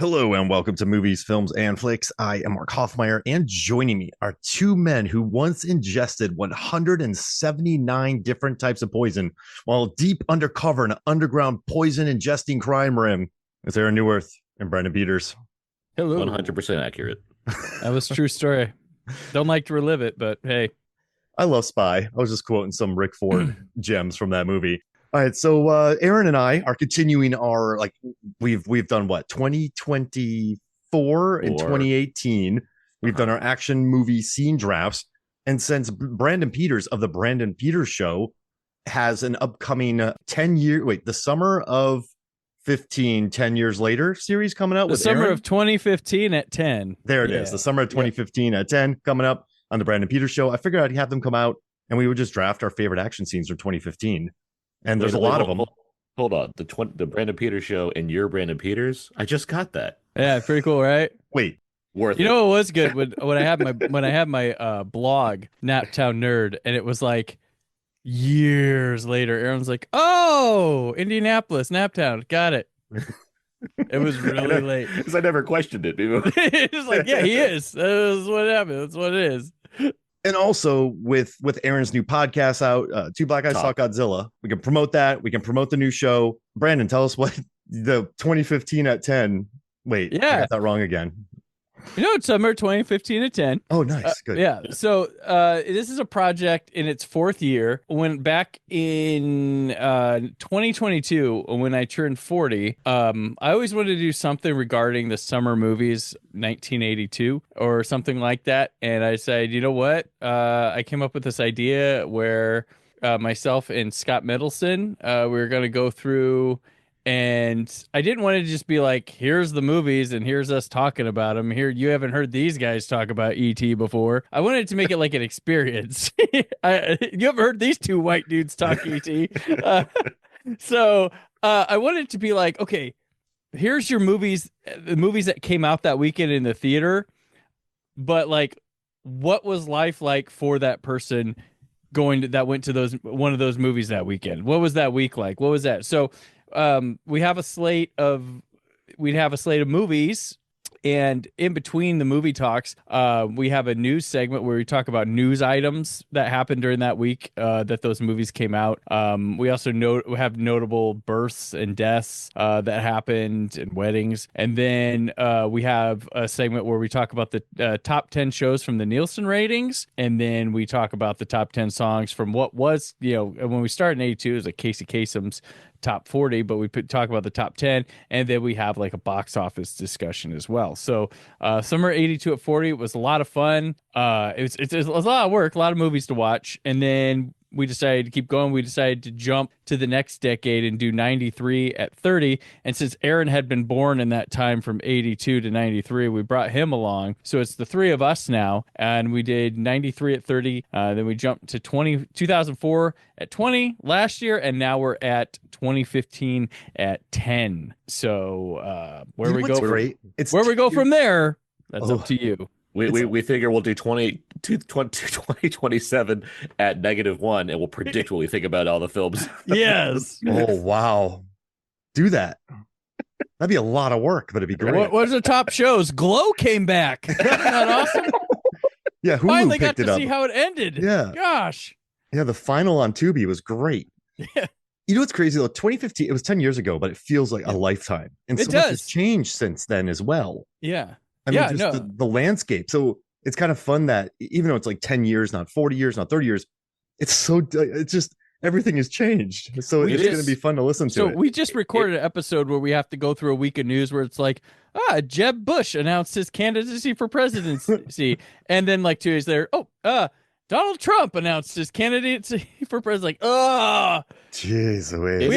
Hello and welcome to Movies, Films, and Flicks. I am Mark Hoffmeyer, and joining me are two men who once ingested 179 different types of poison while deep undercover in an underground poison ingesting crime ring. It's Aaron Neworth and Brandon Peters. Hello. 100% accurate. That was a true story. Don't like to relive it, but hey. I love Spy. I was just quoting some Rick Ford gems from that movie. All right, so Aaron and I are continuing our we've done what 2024 and 2018. We've done our action movie scene drafts, and since Brandon Peters of the Brandon Peters Show has an upcoming the summer of 10 years later series coming out the with summer Aaron. of 2015 at 10. There it is, the summer of 2015 at 10 coming up on the Brandon Peters Show. I figured I'd have them come out and we would just draft our favorite action scenes from 2015. And there's a lot of them. Hold on. The Brandon Peters Show and your Brandon Peters. I just got that. Yeah, pretty cool, right? Wait. Worth You it. know what was good when I had my blog, Naptown Nerd, and it was like years later, Aaron's like, "Oh, Indianapolis, Naptown, got it." It was really late. Because I never questioned it. It's like, yeah, he is. That's what happened. That's what it is. And also with Aaron's new podcast out, Two Black Guys Talk Godzilla, we can promote that. We can promote the new show. Brandon, tell us what the 2015 at 10. Wait, Yeah. I got that wrong again. It's summer 2015 at 10. Oh, nice. Good. Yeah. So this is a project in its fourth year. When back in 2022, when I turned 40, I always wanted to do something regarding the summer movies, 1982 or something like that. And I said, you know what? I came up with this idea where myself and Scott Middleton, we were going to go through. And I didn't want to just be like, here's the movies and here's us talking about them. Here, you haven't heard these guys talk about E.T. before. I wanted to make it like an experience. You haven't heard these two white dudes talk E.T. So I wanted to be like, okay, here's your movies, the movies that came out that weekend in the theater. But like, what was life like for that person that went to one of those movies that weekend? What was that week like? What was that? So we'd have a slate of movies, and in between the movie talks, we have a news segment where we talk about news items that happened during that week that those movies came out. We also have notable births and deaths that happened and weddings, and then we have a segment where we talk about the top 10 shows from the Nielsen ratings, and then we talk about the top 10 songs from what was, when we started in 82, it was like Casey Kasem's top 40, but we talk about the top 10, and then we have like a box office discussion as well. So summer 82 at 40 was a lot of fun. It's a lot of work, a lot of movies to watch, and then we decided to keep going. We decided to jump to the next decade and do 93 at 30. And since Aaron had been born in that time from 82 to 93, we brought him along. So it's the three of us now. And we did 93 at 30. Then we jumped to 2004 at 20 last year. And now we're at 2015 at 10. So where we go from there, that's up to you. We figure we'll do 2027 at -1, and we'll predict what we think about all the films. Yes. Oh, wow. Do that. That'd be a lot of work, but it'd be great. What was the top shows? Glow came back. Isn't that awesome? Yeah, Hulu finally got picked to it see up. how it ended. Yeah. Gosh. Yeah, the final on Tubi was great. Yeah. You know what's crazy though? 2015, it was 10 years ago, but it feels like a lifetime. And It so much does. has changed since then as well. Yeah. I mean, the landscape. So it's kind of fun that even though it's like 10 years, not 40 years, not 30 years, it's just everything has changed. So it's going to be fun to listen to. So we just recorded an episode where we have to go through a week of news where it's like, Jeb Bush announced his candidacy for presidency. And then like 2 days later, Donald Trump announced his candidacy for president. Like, jeez, we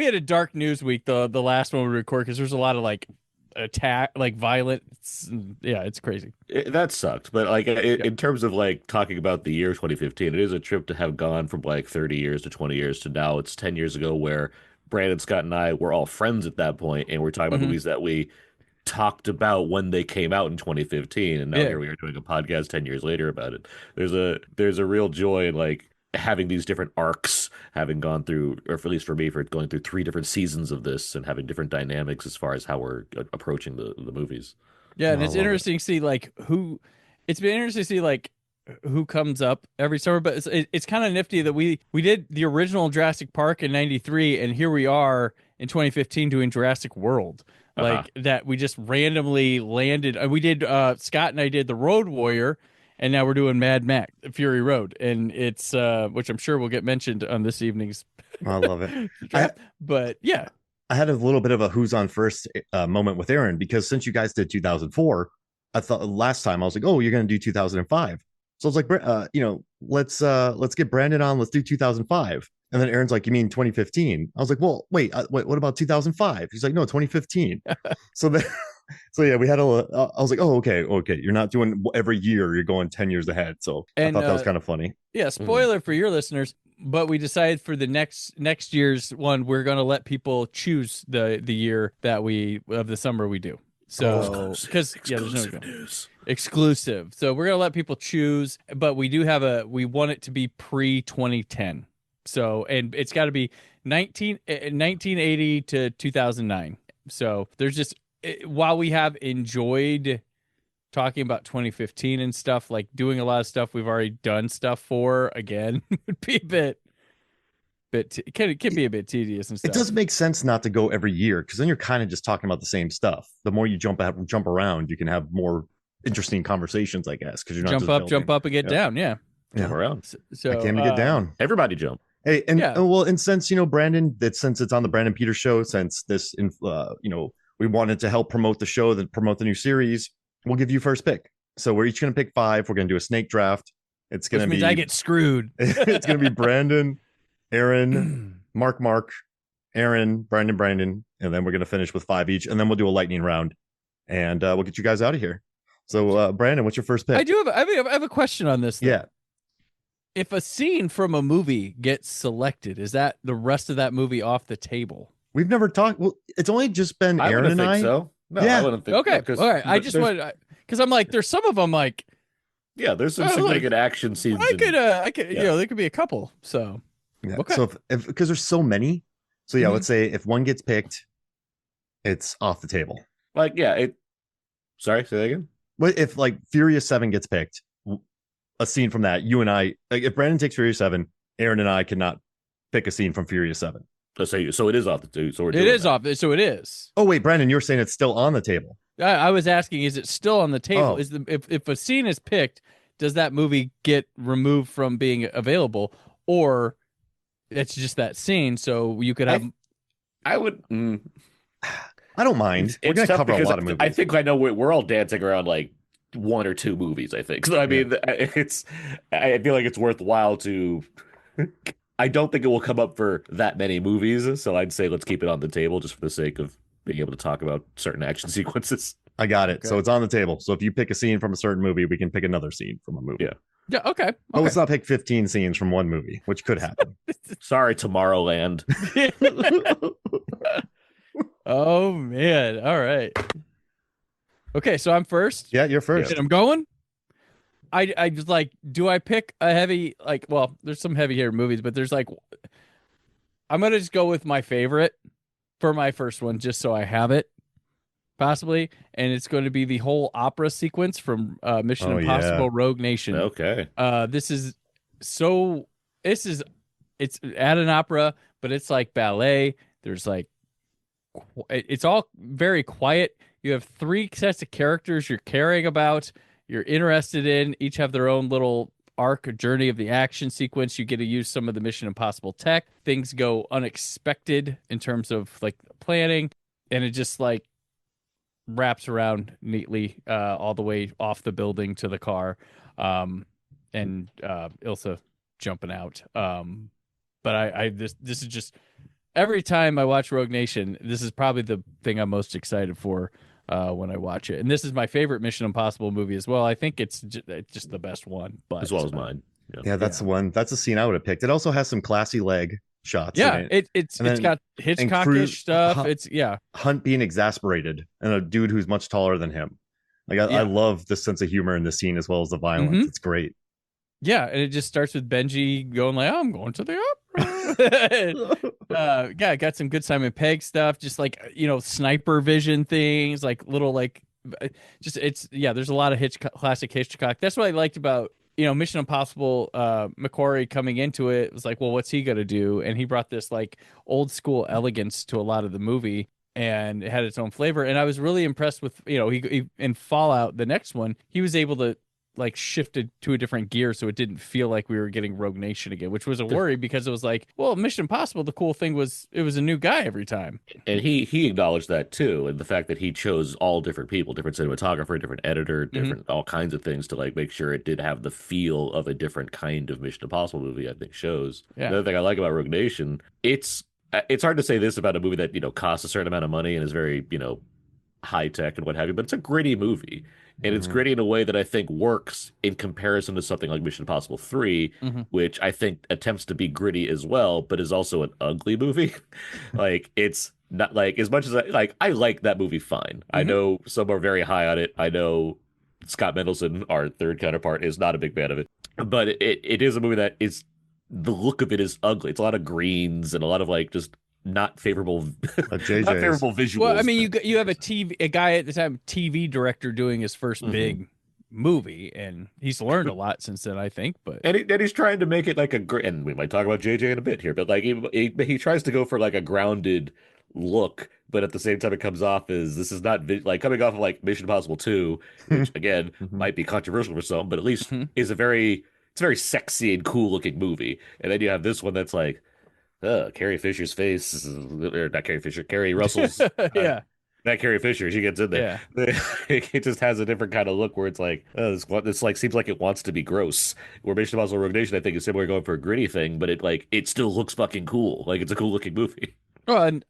had a dark news week, the last one we recorded, because there's a lot of like attack, like violence. Yeah, it's crazy. That sucked. But like in terms of like talking about the year 2015, it is a trip to have gone from like 30 years to 20 years to now it's 10 years ago, where Brandon, Scott, and I were all friends at that point, and we're talking about movies that we talked about when they came out in 2015, and now here we are doing a podcast 10 years later about it. There's a real joy in like having these different arcs, having gone through, or at least for me, for going through 3 different seasons of this and having different dynamics as far as how we're approaching the movies. Yeah, Oh, and I it's love it. interesting to see like who. It's been interesting to see like who comes up every summer, but it's kind of nifty that we did the original Jurassic Park in '93, and here we are in 2015 doing Jurassic World. Uh-huh. Like that, we just randomly landed. We did Scott and I did the Road Warrior, and now we're doing Mad Max Fury Road, and it's which I'm sure will get mentioned on this evening's I love it. draft. But yeah, I had a little bit of a who's on first moment with Aaron because since you guys did 2004, I thought last time I was like, oh, you're going to do 2005. So I was like, let's get Brandon on. Let's do 2005. And then Aaron's like, you mean 2015? I was like, well, wait, what about 2005? He's like, no, 2015. So then, so yeah, we had I was like, oh, okay. You're not doing every year. You're going 10 years ahead. So I and thought that was kind of funny. yeah, spoiler for your listeners. But we decided for the next year's one, we're going to let people choose the year that we of the summer we do. So because there's no news. Exclusive. So we're gonna let people choose, but we do have we want it to be pre 2010. So and it's got to be 1980 to 2009. So there's just while we have enjoyed talking about 2015 and stuff, like doing a lot of stuff we've already done stuff for again would be a bit it can be a bit tedious and stuff. It does make sense not to go every year because then you're kind of just talking about the same stuff. The more you jump around, you can have more interesting conversations, I guess, because you're not jump up and get down. Yeah. Jump around. So I came to get down. Everybody jump. Hey, and since Brandon, since it's on the Brandon Peters show, since this we wanted to help promote the show, promote the new series, we'll give you first pick. So we're each gonna pick 5. We're gonna do a snake draft. It's gonna be I get screwed. It's gonna be Brandon, Aaron, Mark, Aaron, Brandon, and then we're gonna finish with 5 each, and then we'll do a lightning round, and we'll get you guys out of here. So, Brandon, what's your first pick? I have a question on this. Yeah. If a scene from a movie gets selected, is that the rest of that movie off the table? We've never talked. Well, it's only just been Aaron and I. So. No, yeah. I wouldn't think okay. So, all right. I just wanted because I'm like, there's some of them like. Yeah, there's some significant action scenes. I could, there could be a couple. So. Yeah. Okay. So if because there's so many, so yeah, let's say if one gets picked, it's off the table. Like Sorry, say that again. But if like Furious 7 gets picked, a scene from that, you and I, like if Brandon takes Furious 7, Aaron and I cannot pick a scene from Furious 7. So it is off the table. So it is off. So it is. Oh wait, Brandon, you're saying it's still on the table. I was asking, is it still on the table? Oh. If a scene is picked, does that movie get removed from being available, or it's just that scene? So you could have. I would. I don't mind. We're going to cover a lot of movies. I think I know we're all dancing around like 1 or 2 movies. I think. So I mean, I feel like it's worthwhile to. I don't think it will come up for that many movies, so I'd say let's keep it on the table just for the sake of being able to talk about certain action sequences. I got it. Okay. So it's on the table. So if you pick a scene from a certain movie, we can pick another scene from a movie. Yeah. Okay. But let's not pick 15 scenes from one movie, which could happen. Sorry, Tomorrowland. Oh man. All right. Okay, so I'm first. Yeah, you're first. And I'm going. I just like, do I pick a heavy, like, well, there's some heavy hitter movies, but there's like, I'm going to just go with my favorite for my first one, just so I have it, possibly. And it's going to be the whole opera sequence from Mission Impossible Rogue Nation. Okay. It's at an opera, but it's like ballet. There's like, it's all very quiet. You have 3 sets of characters you're caring about, you're interested in, each have their own little arc or journey of the action sequence. You get to use some of the Mission Impossible tech. Things go unexpected in terms of like planning, and it just like wraps around neatly all the way off the building to the car, and Ilsa jumping out. But this is just every time I watch Rogue Nation, this is probably the thing I'm most excited for. When I watch it, and this is my favorite Mission Impossible movie as well. I think it's just the best one, but as well as mine. Yeah, that's the one. That's a scene I would have picked. It also has some classy leg shots. Yeah, it's got Hitchcockish stuff. Hunt being exasperated and a dude who's much taller than him. Like I love the sense of humor in the scene as well as the violence. It's great. Yeah, and it just starts with Benji going like, "I'm going to the opera." Yeah, got some good Simon Pegg stuff, just like sniper vision things, like little just it's yeah. There's a lot of classic Hitchcock. That's what I liked about Mission Impossible. McQuarrie coming into it was like, well, what's he gonna do? And he brought this like old school elegance to a lot of the movie. And it had its own flavor, and I was really impressed with he in Fallout, the next one, he was able to like shifted to a different gear so it didn't feel like we were getting Rogue Nation again, which was a worry because it was like, well, Mission Impossible, the cool thing was it was a new guy every time. And he acknowledged that too, and the fact that he chose all different people, different cinematographer, different editor, different all kinds of things to like make sure it did have the feel of a different kind of Mission Impossible movie, I think shows. Yeah. Another thing I like about Rogue Nation, it's hard to say this about a movie that costs a certain amount of money and is very high tech and what have you, but it's a gritty movie. And it's gritty in a way that I think works in comparison to something like Mission Impossible 3, which I think attempts to be gritty as well, but is also an ugly movie. Like, it's not like, as much as I like that movie fine. I know some are very high on it. I know Scott Mendelsohn, our third counterpart, is not a big fan of it. But it is a movie that is, the look of it is ugly. It's a lot of greens and a lot of like just not favorable, not favorable visuals. Well, I mean, you have a guy at the time, TV director, doing his first big movie, and he's learned a lot since then, I think. But and he's trying to make it like and we might talk about JJ in a bit here, but like he tries to go for like a grounded look, but at the same time it comes off as this is not like coming off of like Mission Impossible 2, which again might be controversial for some, but at least is a very sexy and cool looking movie. And then you have this one that's like, Carrie Fisher's face, or not Carrie Fisher, Carrie Russell's. Yeah. Not Carrie Fisher, she gets in there. Yeah. It just has a different kind of look where it's like, this like seems like it wants to be gross. Where Mission Impossible Rogue Nation, I think, is similar, going for a gritty thing, but it still looks fucking cool. Like, it's a cool looking movie. Well, and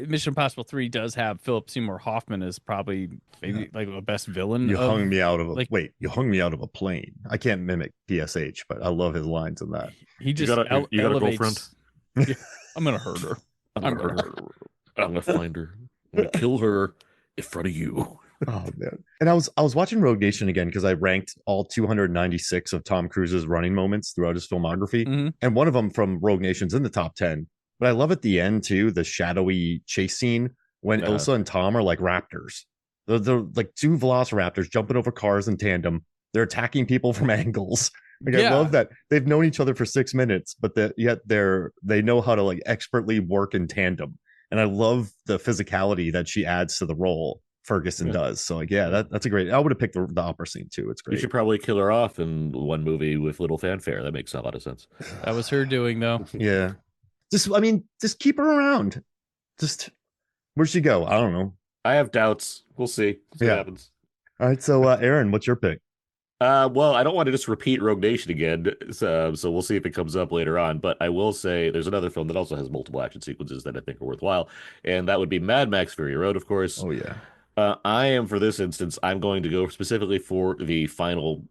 Mission Impossible 3 does have Philip Seymour Hoffman as probably maybe like the best villain. You hung me out of you hung me out of a plane. I can't mimic PSH, but I love his lines in that. He just you got a girlfriend? Yeah, I'm gonna hurt her. I'm gonna find her. I'm gonna kill her in front of you. Oh man! And I was watching Rogue Nation again because I ranked all 296 of Tom Cruise's running moments throughout his filmography, and one of them from Rogue Nation's in the top 10. But I love at the end too, the shadowy chase scene when Ilsa and Tom are like raptors. They're like two velociraptors jumping over cars in tandem. They're attacking people from angles. Like, I love that they've known each other for 6 minutes, but yet they know how to like expertly work in tandem. And I love the physicality that she adds to the role. Ferguson does. So like, that's a great. I would have picked the opera scene too. It's great. You should probably kill her off in one movie with little fanfare. That makes a lot of sense. That was her doing though. Yeah. Just keep her around. Just where'd she go? I don't know. I have doubts. We'll see. What happens. All right. So Aaron, what's your pick? Well, I don't want to just repeat Rogue Nation again, so we'll see if it comes up later on. But I will say there's another film that also has multiple action sequences that I think are worthwhile, and that would be Mad Max Fury Road, of course. Oh yeah. I am, for this instance, I'm going to go specifically for the final,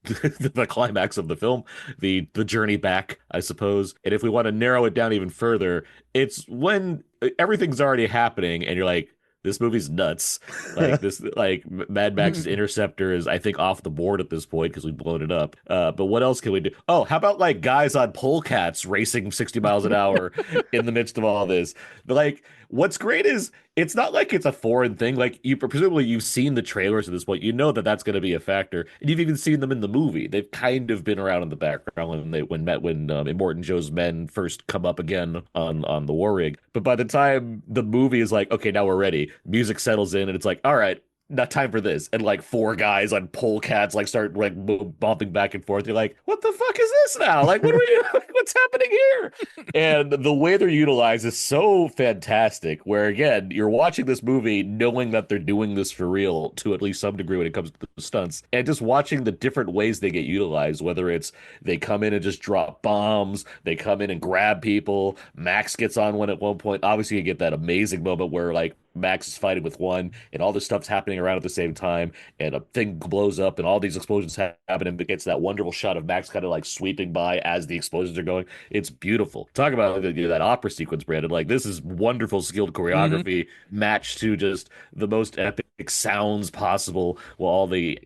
the climax of the film, the journey back, I suppose. And if we want to narrow it down even further, it's when everything's already happening, and you're like, this movie's nuts. Like this, like Mad Max's Interceptor is, I think, off the board at this point because we've blown it up. But what else can we do? Oh, how about like guys on polecats racing 60 miles an hour in the midst of all this? But like, what's great is it's not like it's a foreign thing. Like presumably you've seen the trailers at this point. You know that that's going to be a factor, and you've even seen them in the movie. They've kind of been around in the background when Immortan Joe's men first come up again on the war rig. But by the time the movie is like, okay, now we're ready, music settles in, and it's like, all right, not time for this. And like four guys on polecats like start like bumping back and forth. You're like, what the fuck is this now? Like, what are we what's happening here? And the way they're utilized is so fantastic, where again, you're watching this movie knowing that they're doing this for real to at least some degree when it comes to the stunts, and just watching the different ways they get utilized, whether it's they come in and just drop bombs, they come in and grab people. Max gets on one at one point. Obviously you get that amazing moment where like Max is fighting with one and all this stuff's happening around at the same time, and a thing blows up and all these explosions happen, and it gets that wonderful shot of Max kind of like sweeping by as the explosions are going. It's beautiful. Talk about that opera sequence, Brandon. Like, this is wonderful skilled choreography matched to just the most epic sounds possible, while all the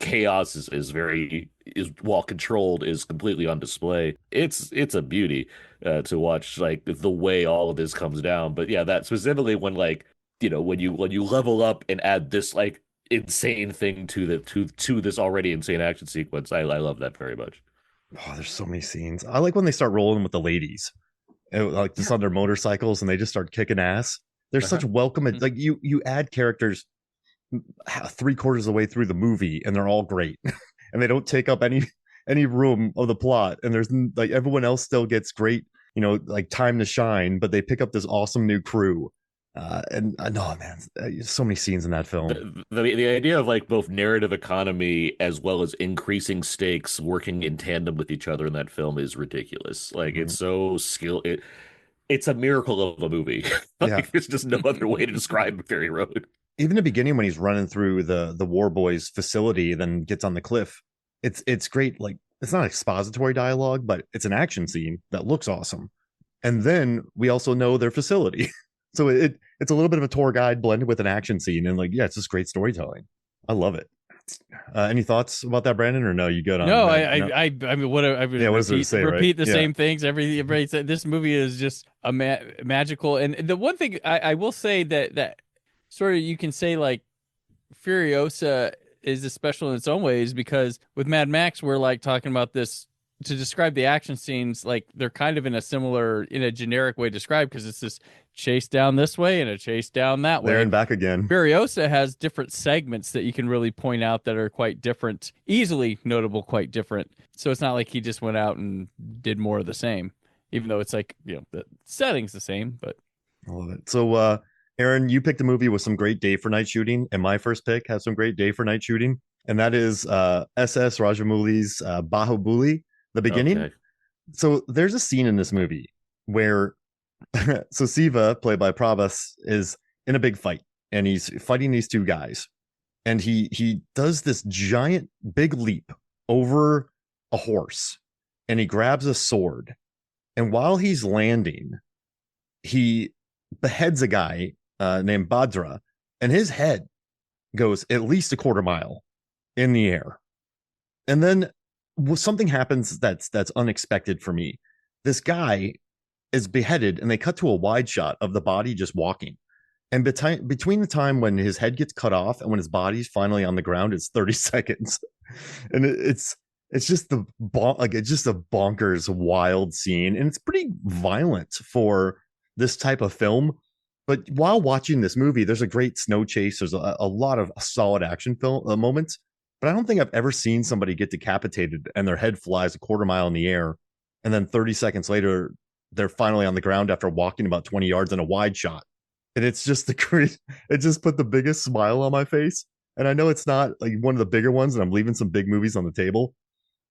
chaos is well controlled, is completely on display. It's a beauty to watch, like the way all of this comes down. But yeah, that specifically when like when you level up and add this like insane thing to to this already insane action sequence, I love that very much. Oh, there's so many scenes. I like when they start rolling with the ladies, like just on their motorcycles, and they just start kicking ass. They're such welcome. Like you add characters 3/4 of the way through the movie, and they're all great, and they don't take up any room of the plot. And there's like everyone else still gets great, like time to shine, but they pick up this awesome new crew. And I know, man, so many scenes in that film. The idea of like both narrative economy as well as increasing stakes working in tandem with each other in that film is ridiculous. Like it's so it's a miracle of a movie. Yeah. Like there's just no other way to describe Fury Road. Even the beginning when he's running through the War Boys facility, then gets on the cliff. It's great. Like it's not expository dialogue, but it's an action scene that looks awesome. And then we also know their facility. So it's a little bit of a tour guide blended with an action scene, and like, yeah, it's just great storytelling. I love it. Any thoughts about that, Brandon, or no? You good on? No, that? I mean, what I Yeah, what does it say, repeat right? the same things. Everybody said this movie is just a magical. And the one thing I will say that sort of you can say like Furiosa is special in its own ways, because with Mad Max we're like talking about this to describe the action scenes, like they're kind of in a generic way described, because it's this chase down this way and a chase down that way. There and back again. Furiosa has different segments that you can really point out that are quite different, easily notable, quite different. So it's not like he just went out and did more of the same, even though it's like, the setting's the same, but I love it. So, Aaron, you picked a movie with some great day for night shooting, and my first pick has some great day for night shooting, and that is SS Rajamouli's Baahubali, the beginning. Okay. So there's a scene in this movie where so Siva, played by Prabhas, is in a big fight, and he's fighting these two guys, and he does this giant big leap over a horse, and he grabs a sword, and while he's landing, he beheads a guy named Badra, and his head goes at least a quarter mile in the air. And then something happens that's unexpected for me. This guy is beheaded, and they cut to a wide shot of the body just walking. And between the time when his head gets cut off and when his body's finally on the ground, it's 30 seconds. And it's just it's just a bonkers wild scene, and it's pretty violent for this type of film. But while watching this movie, there's a great snow chase. There's a lot of solid action film moments, but I don't think I've ever seen somebody get decapitated and their head flies a quarter mile in the air, and then 30 seconds later they're finally on the ground after walking about 20 yards in a wide shot. And it's just it just put the biggest smile on my face. And I know it's not like one of the bigger ones, and I'm leaving some big movies on the table,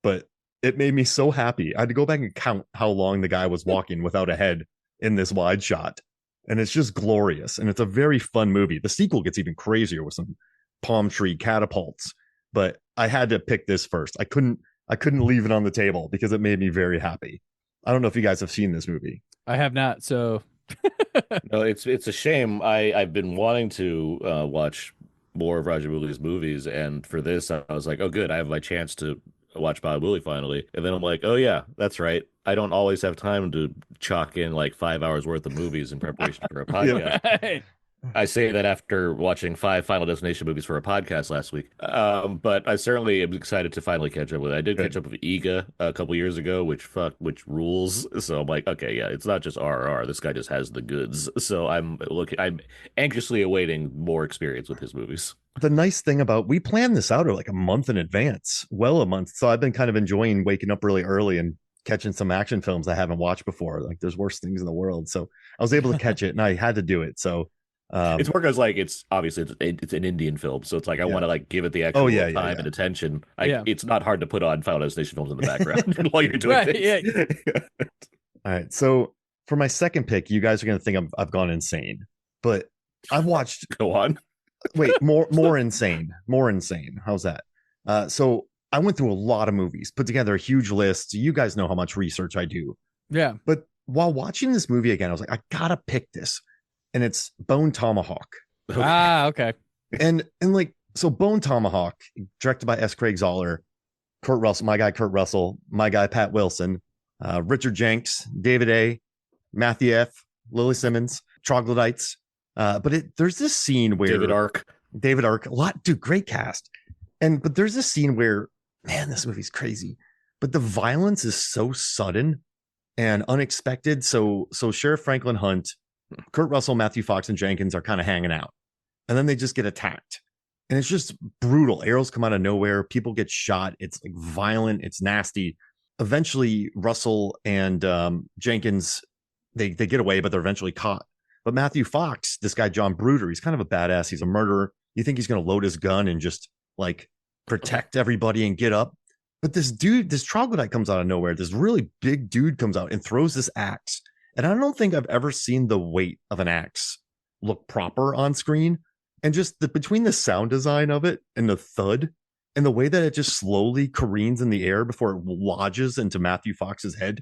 but it made me so happy. I had to go back and count how long the guy was walking without a head in this wide shot. And it's just glorious. And it's a very fun movie. The sequel gets even crazier with some palm tree catapults, but I had to pick this first. I couldn't leave it on the table because it made me very happy. I don't know if you guys have seen this movie. I have not. So no, it's a shame. I've been wanting to watch more of Rajamouli's movies, and for this I was like, oh good, I have my chance to watch Baahubali finally. And then I'm like, oh yeah, that's right. I don't always have time to chalk in like 5 hours worth of movies in preparation for a podcast. Right. I say that after watching 5 Final Destination movies for a podcast last week. But I certainly am excited to finally catch up with it. I did catch up with Iga a couple years ago, which rules. So I'm like, okay, yeah, it's not just RRR. This guy just has the goods. So I'm anxiously awaiting more experience with his movies. The nice thing about, we planned this out like a month in advance, well a month. So I've been kind of enjoying waking up really early and catching some action films I haven't watched before. Like there's worse things in the world. So I was able to catch it, and I had to do it. So it's more because like it's obviously it's an Indian film, so it's like I want to like give it the actual time and attention. It's not hard to put on Final Destination films in the background while you're doing things. All right, so for my second pick, you guys are gonna think I've gone insane, but I've watched. Go on. Wait, more insane. How's that? So I went through a lot of movies, put together a huge list. You guys know how much research I do. Yeah. But while watching this movie again, I was like, I gotta pick this. And it's Bone Tomahawk. Okay. And like so, Bone Tomahawk, directed by S. Craig Zoller, Kurt Russell, my guy Kurt Russell, my guy Pat Wilson, Richard Jenks, David A, Matthew F, Lily Simmons, Troglodytes. There's this scene David where Ark. David Ark, a lot, dude, great cast. But there's this scene where, man, this movie's crazy. But the violence is so sudden and unexpected. So Sheriff Franklin Hunt, Kurt Russell, Matthew Fox, and Jenkins are kind of hanging out, and then they just get attacked, and it's just brutal. Arrows come out of nowhere. People get shot. It's like violent. It's nasty. Eventually, Russell and Jenkins they get away, but they're eventually caught. But Matthew Fox, this guy John Bruder, he's kind of a badass. He's a murderer. You think he's going to load his gun and just like protect everybody and get up. But this dude, this troglodyte comes out of nowhere. This really big dude comes out and throws this axe. And I don't think I've ever seen the weight of an axe look proper on screen. And just between the sound design of it and the thud and the way that it just slowly careens in the air before it lodges into Matthew Fox's head,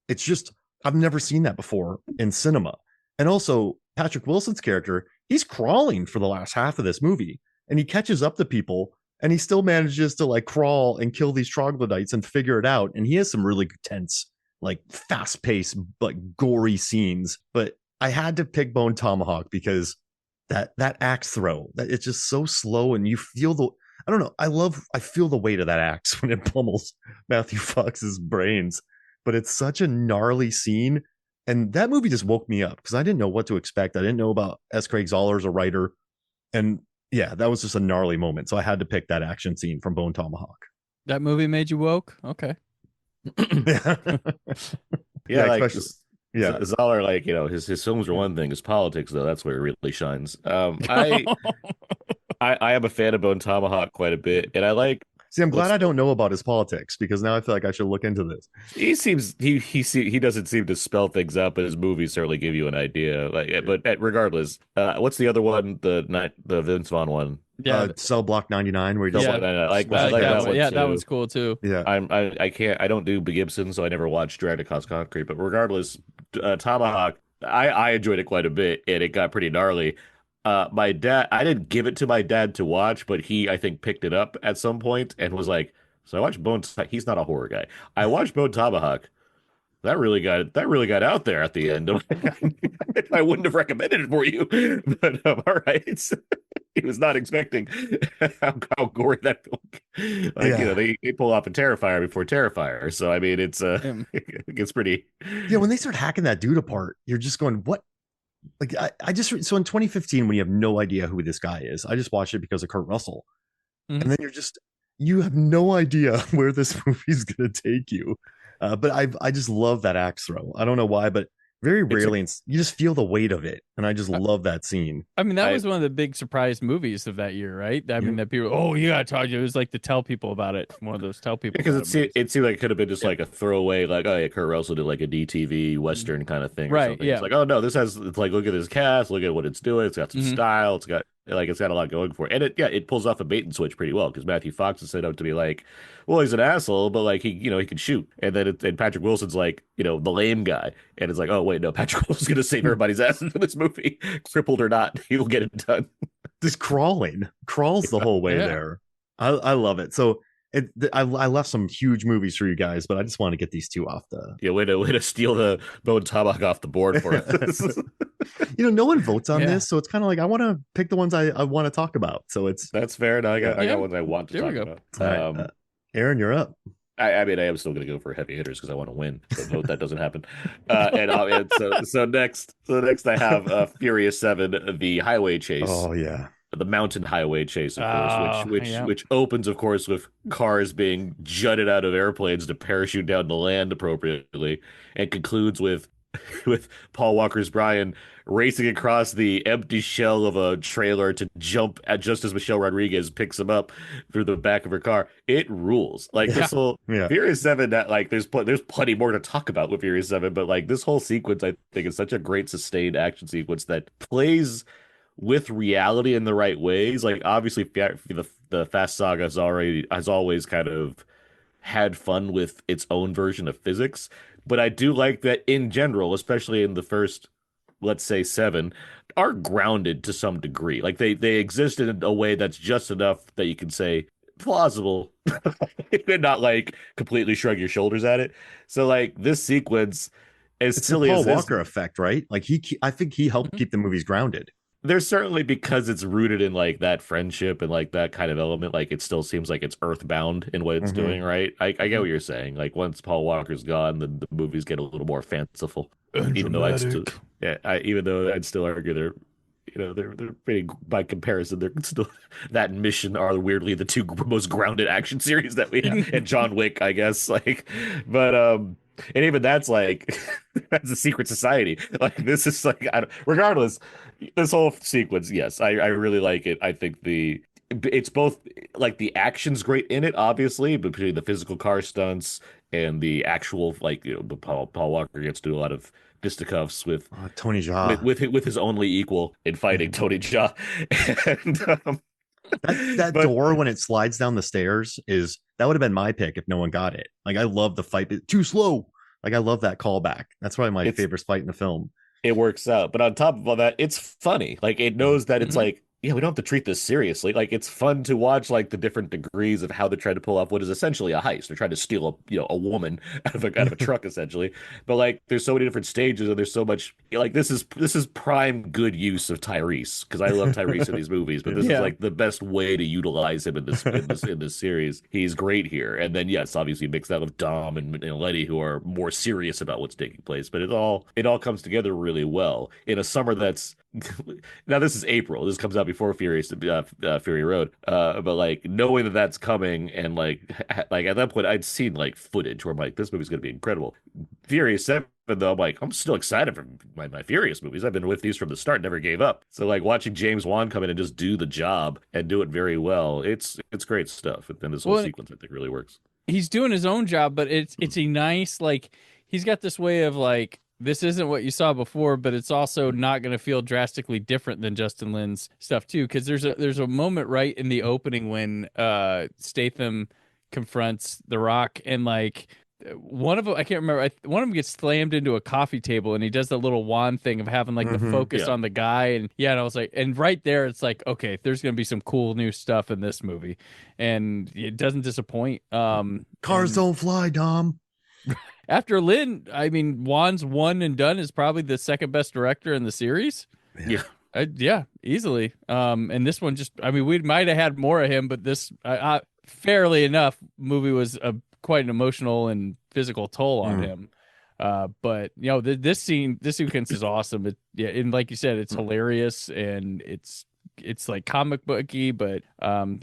it's just, I've never seen that before in cinema. And also, Patrick Wilson's character, he's crawling for the last half of this movie, and he catches up to people, and he still manages to like crawl and kill these troglodytes and figure it out. And he has some really tense, like fast paced, like gory scenes. But I had to pick Bone Tomahawk because that axe throw, that it's just so slow, and you feel the, I don't know, I feel the weight of that axe when it pummels Matthew Fox's brains. But it's such a gnarly scene. And that movie just woke me up because I didn't know what to expect. I didn't know about S. Craig Zoller as a writer. And yeah, that was just a gnarly moment. So I had to pick that action scene from Bone Tomahawk. That movie made you woke? Okay. Yeah. Yeah, like yeah. Zoller, like, you know, his films are one thing. His politics, though, that's where it really shines. I am a fan of Bone Tomahawk quite a bit, and I like. See, I'm glad I don't know about his politics because now I feel like I should look into this. He doesn't seem to spell things out, but his movies certainly give you an idea. Like, but regardless, what's the other one? The Vince Vaughn one. Yeah, Cell Block 99, where he does I like that one. Yeah, too. that one's cool too. Yeah. I don't do Gibson, so I never watched Dragged Across Concrete. But regardless, Tomahawk, I enjoyed it quite a bit, and it got pretty gnarly. My dad, I didn't give it to my dad to watch, but he, I think, picked it up at some point and was like, so I watched Bone. He's not a horror guy. I watched Bone Tomahawk. That really got out there at the end. I wouldn't have recommended it for you, but all right. He was not expecting how gory that film. Like, you know, they pull off a Terrifier before Terrifier. So I mean, it gets pretty. Yeah, when they start hacking that dude apart, you're just going, what? Like I just so in 2015, when you have no idea who this guy is, I just watched it because of Kurt Russell, and then you have no idea where this movie's gonna take you. But I just love that axe throw. I don't know why, but very rarely you just feel the weight of it, and I just love that scene. I mean, that was one of the big surprise movies of that year, right? I mean, that people, oh, you gotta talk to you. It was like to tell people about it. One of those tell people because it seemed like it could have been just like a throwaway, like, oh yeah, Kurt Russell did like a DTV Western kind of thing, or right? something. Yeah, It's like, oh no, it's like, look at this cast, look at what it's doing. It's got some style. It's got a lot going for it, and it pulls off a bait and switch pretty well because Matthew Fox is set up to be like, well, he's an asshole, but like he can shoot, and then and Patrick Wilson's like, you know, the lame guy, and it's like, oh wait, no, Patrick Wilson's gonna save everybody's ass in this movie, crippled or not, he will get it done. This crawls the whole way there. I love it. So I left some huge movies for you guys, but I just want to get these two off the way to steal the Bone Tomahawk off the board for us. You know, no one votes on this, so it's kind of like I want to pick the ones I want to talk about. So that's fair. Now I got ones I want to talk about. Right. Aaron, you're up. I mean, I am still going to go for heavy hitters because I want to win. So note that doesn't happen. So next I have Furious 7, the highway chase. Oh yeah. The mountain highway chase, of course, which opens, of course, with cars being jutted out of airplanes to parachute down to land appropriately, and concludes with Paul Walker's Brian racing across the empty shell of a trailer to jump at just as Michelle Rodriguez picks him up through the back of her car. It rules. Like this whole Furious 7, that like there's plenty more to talk about with Furious 7, but like this whole sequence, I think, is such a great sustained action sequence that plays with reality in the right ways. Like obviously the Fast Saga has always kind of had fun with its own version of physics, but I do like that in general, especially in the first, let's say 7, are grounded to some degree. Like they exist in a way that's just enough that you can say plausible, and not like completely shrug your shoulders at it. So like this sequence, as It's the silly Paul as this, Walker effect, right? Like I think he helped Mhm. keep the movies grounded. there's certainly because it's rooted in like that friendship and like that kind of element, like it still seems like it's earthbound in what it's Mm-hmm. doing, right? I get Mhm. what you're saying. Like once Paul Walker's gone, the movies get a little more fanciful. And Even though I'd still, dramatic. yeah, even though I'd still argue they're pretty by comparison. They're still that and Mission are weirdly the two most grounded action series that we have, and John Wick, I guess. Like, but and even that's like that's a secret society. Like this is like regardless, this whole sequence, yes, I really like it. I think it's both like the action's great in it, obviously, but between the physical car stunts and the actual like Paul Walker gets to do a lot of fisticuffs Tony Jaa. with his only equal in fighting Tony Jaa. And That but door when it slides down the stairs that would have been my pick if no one got it. Like I love the fight, but too slow. Like I love that callback. That's probably my it's favorite fight in the film. it works out. But on top of all that, it's funny. Like it knows that it's Mhm. like, yeah, we don't have to treat this seriously. Like it's fun to watch like the different degrees of how they're trying to pull off what is essentially a heist. They're trying to steal a woman out of a truck essentially. But like there's so many different stages and there's so much like this is prime good use of Tyrese because I love Tyrese in these movies, but this is Yeah. like the best way to utilize him in this series. He's great here. And then yes, obviously mix that with Dom and Letty who are more serious about what's taking place. But it all comes together really well in a summer that's now this is April. This comes out before Fury Road. But like knowing that that's coming and like at that point I'd seen like footage where I'm like this movie's gonna be incredible. Furious 7 though I'm like I'm still excited for my Furious movies. I've been with these from the start, never gave up. So like watching James Wan come in and just do the job and do it very well. It's great stuff. And then this whole Well, sequence I think really works. he's doing his own job, but it's a nice like he's got this way of like this isn't what you saw before, but it's also not going to feel drastically different than Justin Lin's stuff too. Because there's a moment right in the opening when Statham confronts The Rock and like one of them I can't remember one of them gets slammed into a coffee table and he does the little wand thing of having like the focus Yeah. on the guy and yeah and I was like and right there it's like okay there's gonna be some cool new stuff in this movie and it doesn't disappoint Cars and don't fly, Dom. after Lin I mean Wan's one and done is probably the second best director in the series Yeah. yeah easily and this one just I mean we might have had more of him but this fairly enough movie was a quite an emotional and physical toll on him. But you know, this sequence is awesome. Yeah, and like you said, it's hilarious and it's like comic booky, but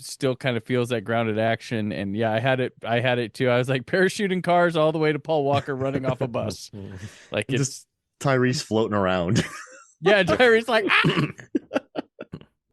still kind of feels that grounded action. And yeah, I had it too. I was like parachuting cars all the way to Paul Walker running off a bus. Like it's Just Tyrese floating around. yeah, Jerry's like ah!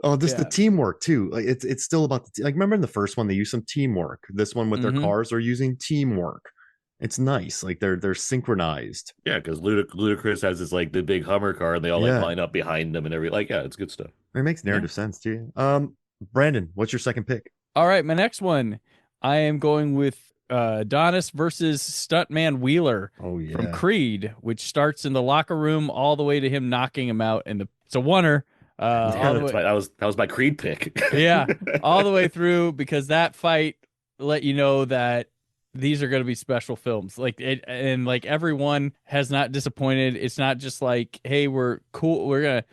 Oh, just the Yeah. teamwork too. Like it's still about like remember in the first one they used some teamwork. This one with their Mhm. cars are using teamwork. It's nice. Like they're synchronized. Yeah, because Ludacris has this like the big Hummer car and they all like Yeah. line up behind him and every like yeah, it's good stuff. It makes narrative sense to you. Brandon, what's your second pick? All right, my next one, I am going with Adonis versus Stuntman Wheeler Oh from Creed, which starts in the locker room all the way to him knocking him out, and it's a oneer. Yeah, that was my Creed pick. Yeah, all the way through because that fight let you know that these are going to be special films. Like it, and like everyone has not disappointed. It's not just like, hey, we're cool. We're gonna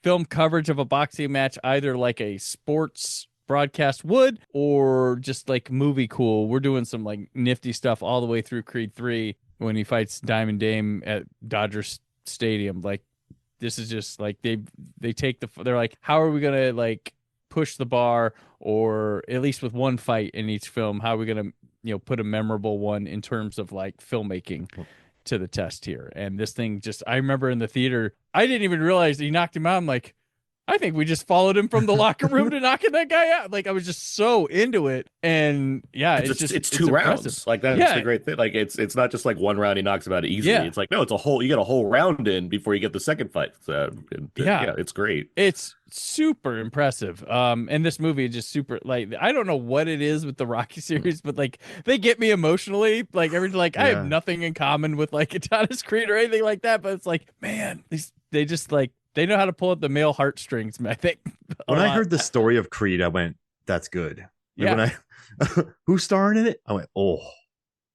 film coverage of a boxing match either like a sports broadcast would or just like movie cool. We're doing some like nifty stuff all the way through Creed 3 when he fights Diamond Dame at Dodger Stadium. Like this is just like they take they're like how are we going to like push the bar or at least with one fight in each film how are we going to put a memorable one in terms of like filmmaking to the test here. And this thing just I remember in the theater I didn't even realize he knocked him out. I'm like I think we just followed him from the locker room to knocking that guy out. Like I was just so into it, and yeah, it's two rounds. impressive. Like that's the great thing. Like it's not just like one round he knocks him out easily. Yeah. It's like no, it's a whole you get a whole round in before you get the second fight. So Yeah. it's great. It's super impressive. And this movie is just super like I don't know what it is with the Rocky series, but like they get me emotionally. Like I have Yeah. nothing in common with like Adonis Creed or anything like that, but it's like man, they just like they know how to pull up the male heartstrings, I think. When I heard the story of Creed, I went, "That's good." Like Yeah. when I who's starring in it, I went, "Oh,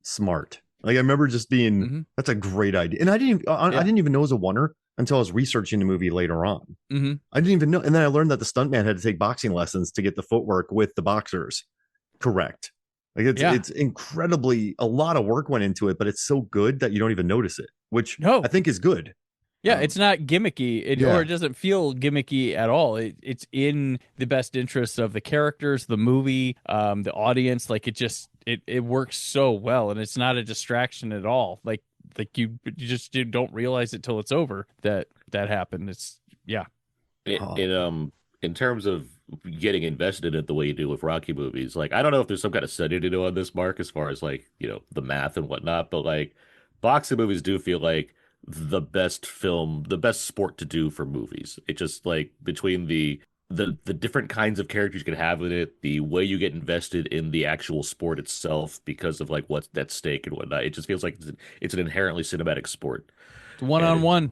smart." Like I remember just being, "That's a great idea," and I didn't even know it was a oneer until I was researching the movie later on. I didn't even know, and then I learned that the stuntman had to take boxing lessons to get the footwork with the boxers correct. Like it's incredibly a lot of work went into it, but it's so good that you don't even notice it, which I think is good. Yeah, it's not gimmicky, or it doesn't feel gimmicky at all. It's in the best interest of the characters, the movie, the audience. Like it works so well, and it's not a distraction at all. Like you just don't realize it till it's over that happened. It's In terms of getting invested in it the way you do with Rocky movies, like I don't know if there's some kind of study to do on this, Mark, as far as like, the math and whatnot, but like boxing movies do feel like the best sport to do for movies. It just like between the different kinds of characters you can have in it, the way you get invested in the actual sport itself because of like what's at stake and whatnot. It just feels like it's an inherently cinematic sport. One-on-one.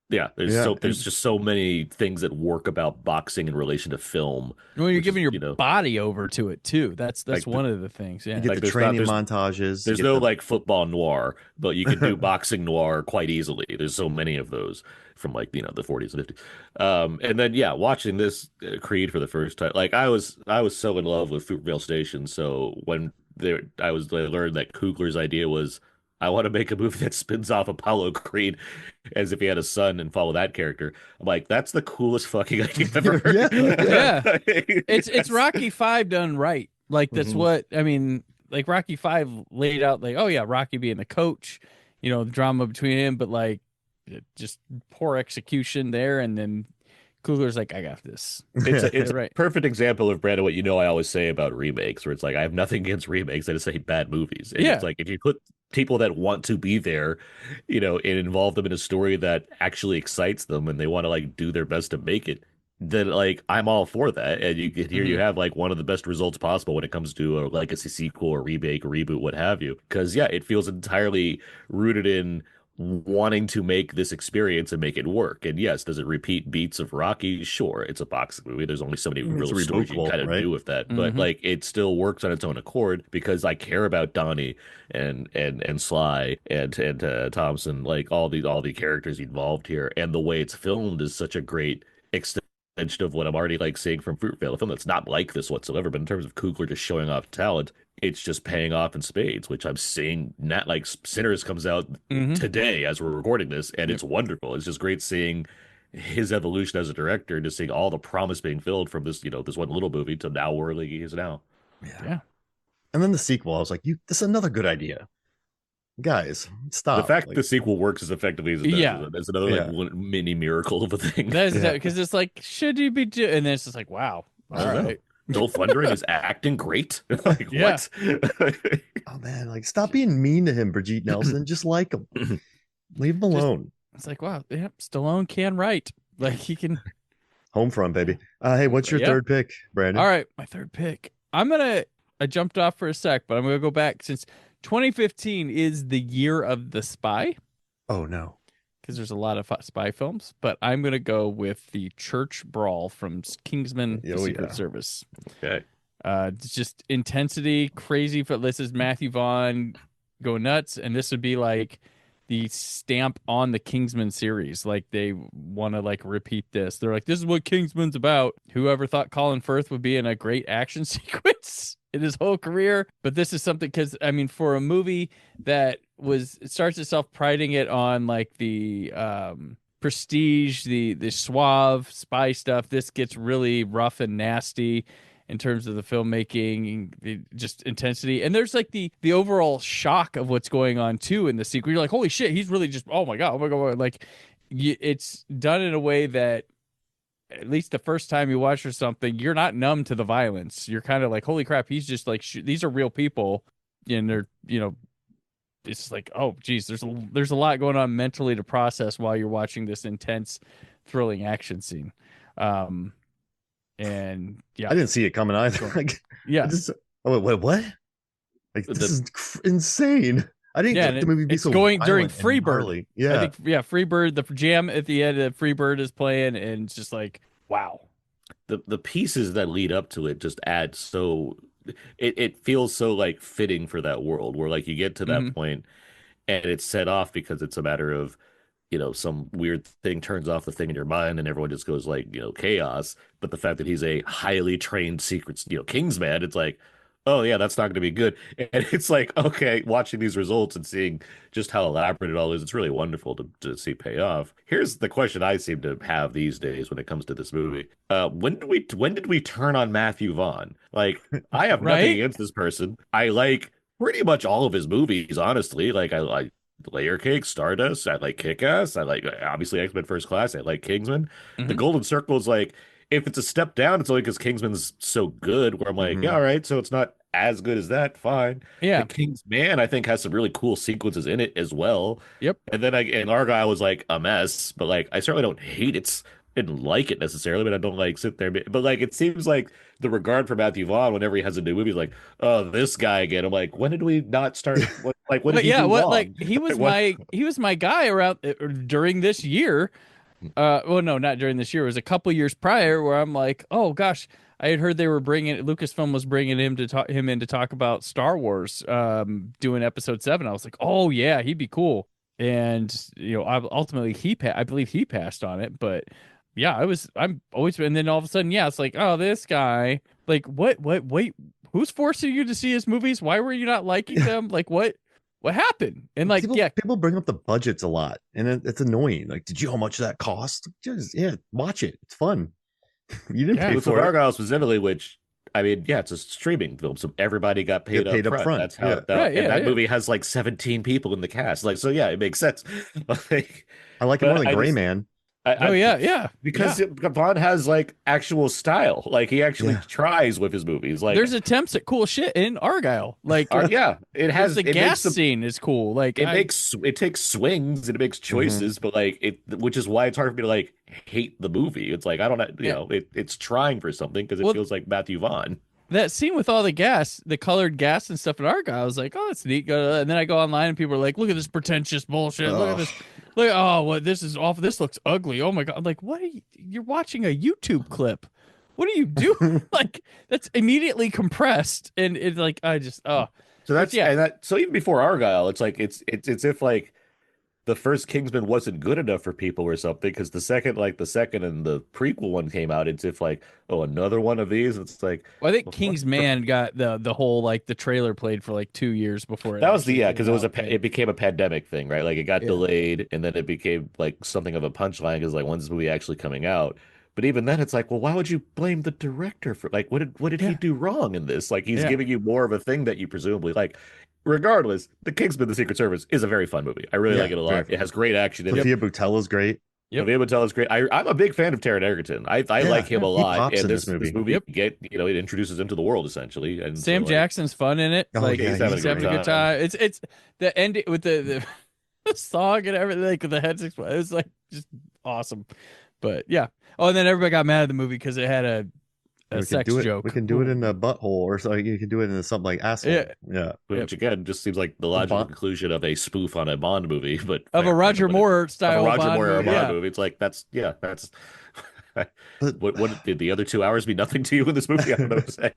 Yeah, there's just so many things that work about boxing in relation to film. Well, you're giving your body over to it too. That's like one of the things. Yeah, you get like the training montages. There's no like football noir, but you can do boxing noir quite easily. There's so many of those from like the 40s and 50s. And then watching this Creed for the first time, like I was so in love with Fruitvale Station. So when I learned that Coogler's idea was, I want to make a movie that spins off Apollo Creed as if he had a son and follow that character. I'm like, that's the coolest fucking idea I've ever heard. Yeah. It's Rocky 5 done right. Like that's what I mean. Like Rocky 5 laid out like, oh yeah, Rocky being the coach, the drama between him, but like just poor execution there, and then Coogler's like, I got this. It's a perfect example of, Brandon, what I always say about remakes, where it's like I have nothing against remakes, I just say bad movies. And it's like if you put people that want to be there, and involve them in a story that actually excites them and they want to like do their best to make it, then like I'm all for that. And here you have like one of the best results possible when it comes to a legacy sequel or remake or reboot, what have you. Because it feels entirely rooted in wanting to make this experience and make it work. And yes, does it repeat beats of Rocky? Sure, it's a boxing movie. There's only so many real stories you can kind of do with that. But like it still works on its own accord because I care about Donnie and Sly and Thompson, like all the characters involved here. And the way it's filmed is such a great extension of what I'm already like seeing from Fruitvale, a film that's not like this whatsoever. But in terms of Coogler just showing off talent, it's just paying off in spades, which I'm seeing. Not like Sinners comes out today as we're recording this, and it's wonderful. It's just great seeing his evolution as a director, just seeing all the promise being filled from this, this one little movie to now where he is now. Yeah. And then the sequel, I was like, this is another good idea. Guys, stop. The fact the sequel works as effectively as it does is another like mini miracle of a thing. Because it's like, should you be doing? And then it's just like, wow. All right. Dolph Lundgren is acting great. Like what? Oh man, like stop being mean to him, Brigitte Nelson. Just like him. Leave him alone. It's like, wow, Stallone can write. Like he can. Homefront, baby. Hey, what's your third pick, Brandon? All right, my third pick. I jumped off for a sec, but I'm gonna go back since 2015 is the year of the spy. Oh no. Because there's a lot of spy films, but I'm going to go with the church brawl from Kingsman, the Secret Service. Okay. It's just intensity, crazy. This is Matthew Vaughn go nuts, and this would be like the stamp on the Kingsman series. Like they want to like repeat this. They're like, this is what Kingsman's about. Whoever thought Colin Firth would be in a great action sequence in his whole career? But this is something, because I mean, for a movie that it starts itself priding it on like the prestige, the suave spy stuff, this gets really rough and nasty in terms of the filmmaking, just intensity. And there's like the overall shock of what's going on too in the sequel. You're like, holy shit, he's really just, oh my God. Like it's done in a way that at least the first time you watch or something, you're not numb to the violence. You're kind of like, holy crap, he's just like, these are real people. And they're, it's like, oh geez, there's a lot going on mentally to process while you're watching this intense, thrilling action scene. And yeah, I didn't see it coming either. Like, yeah. wait, what? Like this is insane. I didn't Yeah, think the movie would be it's so going during violent and Freebird. gnarly. Yeah. I think Freebird, the jam at the end of Freebird is playing, and it's just like, wow. The pieces that lead up to it just add so it feels so like fitting for that world where like you get to Hmm. that point and it's set off because it's a matter of some weird thing turns off the thing in your mind and everyone just goes like, chaos. But the fact that he's a highly trained secret, Kingsman, it's like, oh yeah, that's not going to be good. And it's like, okay, watching these results and seeing just how elaborate it all is, it's really wonderful to see pay off. Here's the question I seem to have these days when it comes to this movie. When did we turn on Matthew Vaughn? Like, I have nothing Right? against this person. I like pretty much all of his movies, honestly. Like I like Layer Cake, Stardust. I like Kick-Ass. I like obviously X-Men First Class. I like Kingsman. The Hmm. Golden Circle is like if it's a step down, it's only because Kingsman's so good. Where I'm like, yeah, Hmm. all right, so it's not as good as that. Fine. The Yeah. Kingsman, I think, has some really cool sequences in it as well. Yep. And then and Argyle was like a mess, but like I certainly don't hate it. Didn't like it necessarily, but I don't like sit there. But like it seems like the regard for Matthew Vaughn whenever he has a new movie is like, oh, this guy again. I'm like, when did we not start? What did But he yeah, do what like wrong? he was What? my guy around during this year. Well, no, not during this year. It was a couple years prior where I'm like, oh gosh, I had heard they were bringing Lucasfilm was bringing him in to talk about Star Wars, doing Episode 7. I was like, oh yeah, he'd be cool. And ultimately I believe he passed on it. But yeah, I'm always, and then all of a sudden, yeah, it's like, oh, this guy, like, wait, who's forcing you to see his movies? Why were you not liking them? Like, what happened? And like, People yeah, people bring up the budgets a lot, and it's annoying. Like, did you know how much that cost? Just watch it. It's fun. You didn't yeah, pay With for it. Argyle specifically, which I mean, yeah, it's a streaming film, so everybody got paid Get up paid up front. front. That's how Yeah, that, right, and yeah, that yeah. movie has like 17 people in the cast. Like, so yeah, it makes sense. Like, I like it more but than I Gray just Man. Oh I yeah, yeah, because yeah. Bond has like actual style. Like he actually Yeah, tries with his movies. Like, There's attempts at cool shit in Argyle. Like yeah, there's the it gas makes some scene is cool. Like it takes swings and it makes hmm choices, but like which is why it's hard for me to like hate the movie. It's like I don't know, yeah. it's trying for something because it Well, feels like Matthew Vaughn. that scene with all the gas, the colored gas and stuff in Argyle, I was like, oh, that's neat. And then I go online and people are like, look at this pretentious bullshit. Look at Oh, this. Look, oh, what this is awful. This looks ugly. Oh my god. I'm like, what are you're watching a YouTube clip. What are you doing? Like that's immediately compressed and it's like I just So but that's yeah. and that so even before Argyle, it's like it's if like the first Kingsman wasn't good enough for people or something because the second and the prequel one came out, it's if like oh another one of these. It's like Well, I think well, what? Kingsman got the whole like the trailer played for like 2 years before it That was actually came because it was out. it became a pandemic thing, right? Like it got yeah. delayed and then it became like something of a punchline because like when's this movie actually coming out? But even then, it's like, well, why would you blame the director for like what did he Yeah, do wrong in this? Like he's yeah, giving you more of a thing that you presumably like. Regardless, The Kingsman: The Secret Service is a very fun movie. I really like Yeah, it a very lot. It fun. has great action in it. Sophia Boutella's great. yep, Olivia Mattel is great. I'm a big fan of Taron Egerton. I like Yeah, him yeah. a he lot, pops and in this this movie. movie Yep. it introduces him to the world essentially, and so Sam like Jackson's fun in it. Oh Like yeah, he's having he's a good having a good time. time. It's the end with the song and everything, like with the heads explode. It was like just awesome. But yeah. Oh, and then everybody got mad at the movie because it had a we can sex do it. We joke. can do it in a butthole or something. You can do it in something like asshole. Yeah. Yeah, Yep. Which again just seems like the logical Bond. conclusion of a spoof on a Bond movie, but Of a fair. I know Roger what it Moore of a style Roger Bond Moore era movie. Bond Yeah. movie. It's like that's but what did the other 2 hours mean nothing to you in this movie? I don't know what to say.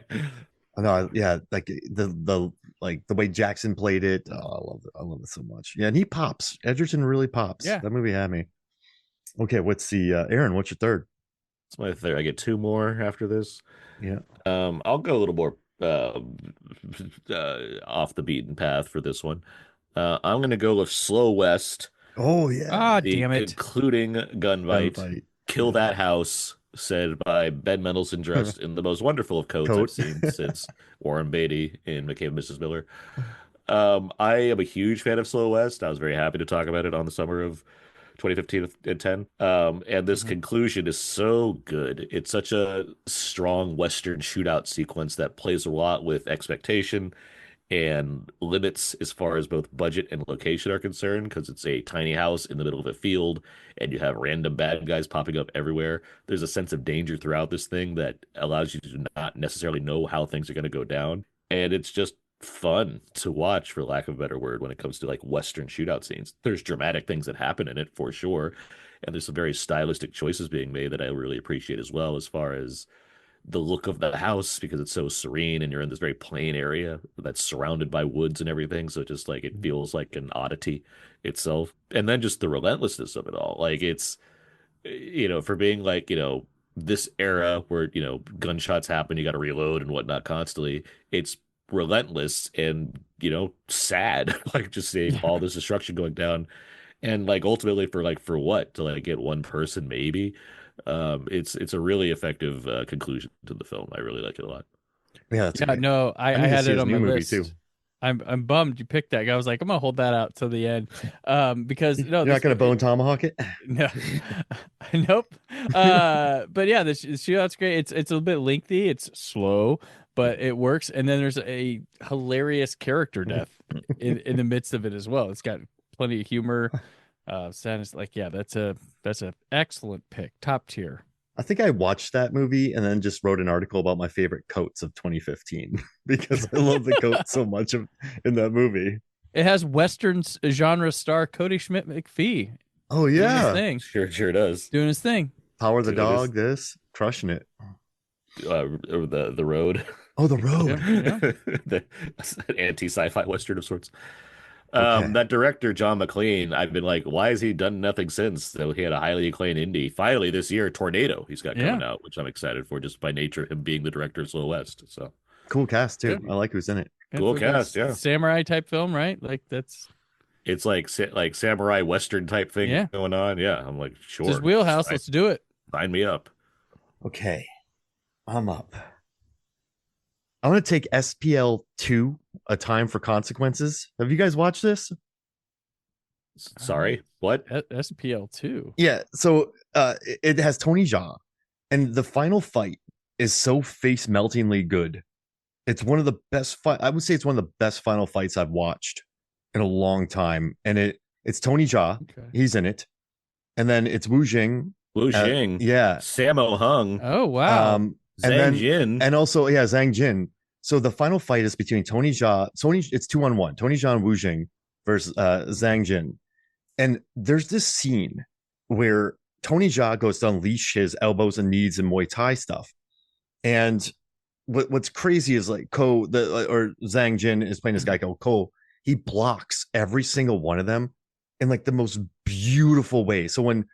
no, yeah, like the like the way Jackson played it. Oh, I love it. I love it so much. Yeah, and he pops. Edgerton really pops. Yeah. That movie had me. Okay, what's the Aaron? What's your third? It's my third. I get two more after this. Yeah. I'll go a little more off the beaten path for this one. I'm gonna go with Slow West, Oh yeah. Ah, the damn it. concluding gunfight. Gunfight. Kill Yeah. that house, said by Ben Mendelsohn, dressed in the most wonderful of coats I've Coat. seen since Warren Beatty in McCabe and Mrs. Miller. I am a huge fan of Slow West. I was very happy to talk about it on the summer of 2015 and 10. And this Mhm. conclusion is so good. It's such a strong Western shootout sequence that plays a lot with expectation and limits as far as both budget and location are concerned, because it's a tiny house in the middle of a field and you have random bad guys popping up everywhere. There's a sense of danger throughout this thing that allows you to not necessarily know how things are going to go down. And it's just fun to watch, for lack of a better word, when it comes to like Western shootout scenes. There's dramatic things that happen in it for sure, and there's some very stylistic choices being made that I really appreciate as well, as far as the look of the house, because it's so serene and you're in this very plain area that's surrounded by woods and everything. So just like it feels like an oddity itself. And then just the relentlessness of it all. Like it's, for being like, this era where, gunshots happen, you got to reload and whatnot constantly. It's relentless and, sad, like just seeing Yeah. all this destruction going down. And like ultimately for what? To like get one person maybe. It's a really effective conclusion to the film. I really like it a lot. Yeah, that's Yeah, great. no, I I need to had see it his on new my movie list. too. I'm bummed you picked that. I was like, I'm gonna hold that out till the end, because no, You're not gonna bone tomahawk it. no, nope. But yeah, the shootout's great. It's a little bit lengthy. It's slow, but it works. And then there's a hilarious character death in the midst of it as well. It's got plenty of humor. Sadness, like yeah, that's a excellent pick, top tier. I think I watched that movie and then just wrote an article about my favorite coats of 2015 because I love the coat so much in that movie. It has Western genre star Cody Schmidt McPhee Oh doing his yeah, thing, Sure does. doing his thing. Power the Dude, it is- Dog, this crushing it. The road. Oh, the road. Yeah. The anti-sci-fi western of sorts. Okay. That director, John McLean, I've been like, why has he done nothing since? So he had a highly acclaimed indie. Finally, this year, Tornado, he's got coming out, which I'm excited for, just by nature of him being the director of Slow West. So Cool cast too. Yeah. I like who's in it. Cool It's like a cast, yeah. samurai type film, right? Like that's it's like samurai western type thing Yeah. going on. Yeah, I'm like, it's sure, his wheelhouse. Let's do it. sign me up. Okay. I'm up. I'm gonna take SPL 2, A Time for Consequences. Have you guys watched this? Sorry, what? SPL2. Yeah, so it has Tony Jaa, and the final fight is so face meltingly good. It's one of the best fight. I would say it's one of the best final fights I've watched in a long time. And it's Tony Jaa. Okay. He's in it, and then it's Wu Jing. Wu Jing, yeah. Sammo Hung, Oh wow. And Zhang then Jin. and also Zhang Jin. So the final fight is between Tony Jaa. It's 2-on-1. Tony Jaa and Wu Jing versus Zhang Jin. And there's this scene where Tony Jaa goes to unleash his elbows and knees and Muay Thai stuff. And what's crazy is like or Zhang Jin is playing this guy called Ko. He blocks every single one of them in like the most beautiful way. So when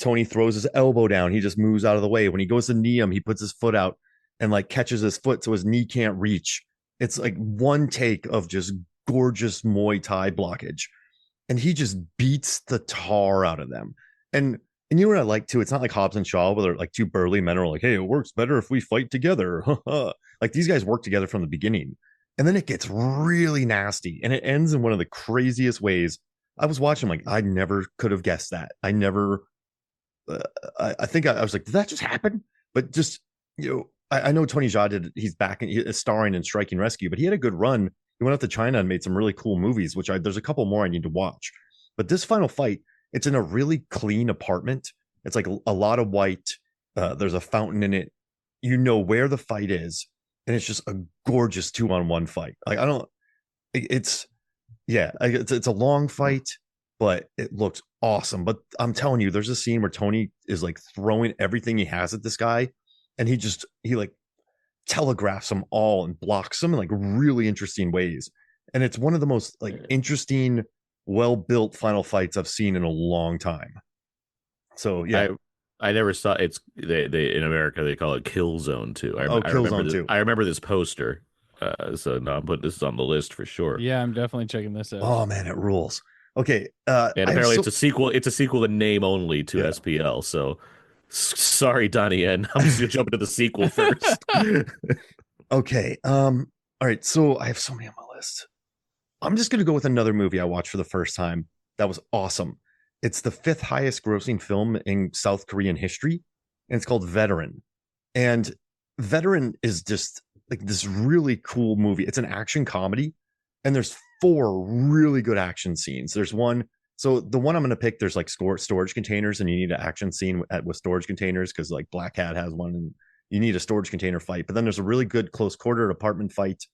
Tony throws his elbow down, he just moves out of the way. When he goes to knee him, he puts his foot out and like catches his foot so his knee can't reach. It's like one take of just gorgeous Muay Thai blockage. And he just beats the tar out of them. And you know what I like too? It's not like Hobbs and Shaw where they're like two burly men are like, hey, it works better if we fight together. Like these guys work together from the beginning. And then it gets really nasty and it ends in one of the craziest ways. I was watching, like, I never could have guessed that. I never, I think I was like, did that just happen? But just, I know Tony Jaa he's back and starring in Striking Rescue, but he had a good run. He went out to China and made some really cool movies, which there's a couple more I need to watch. But this final fight, it's in a really clean apartment. It's like a lot of white. There's a fountain in it. You know where the fight is, and it's just a gorgeous 2-on-1 fight. Like it's a long fight, but it looks awesome. But I'm telling you, there's a scene where Tony is like throwing everything he has at this guy, and he like telegraphs them all and blocks them in like really interesting ways. And it's one of the most like interesting, well-built final fights I've seen in a long time. So yeah. I never saw they in America they call it Kill Zone 2. Kill Zone 2. I remember this poster. So no, I'm putting this on the list for sure. Yeah, I'm definitely checking this out. Oh man, it rules. Okay. And apparently it's a sequel. It's a sequel in name only to SPL. So sorry, Donnie Yen. I'm just gonna jump into the sequel first. Okay. All right. So I have so many on my list. I'm just gonna go with another movie I watched for the first time. That was awesome. It's the 5th highest grossing film in South Korean history, and it's called Veteran. And Veteran is just like this really cool movie. It's an action comedy, and there's 4 really good action scenes. There's one. So the one I'm going to pick, there's like storage containers, and you need an action scene with storage containers because like Black Cat has one, and you need a storage container fight. But then there's a really good close quarter apartment fight.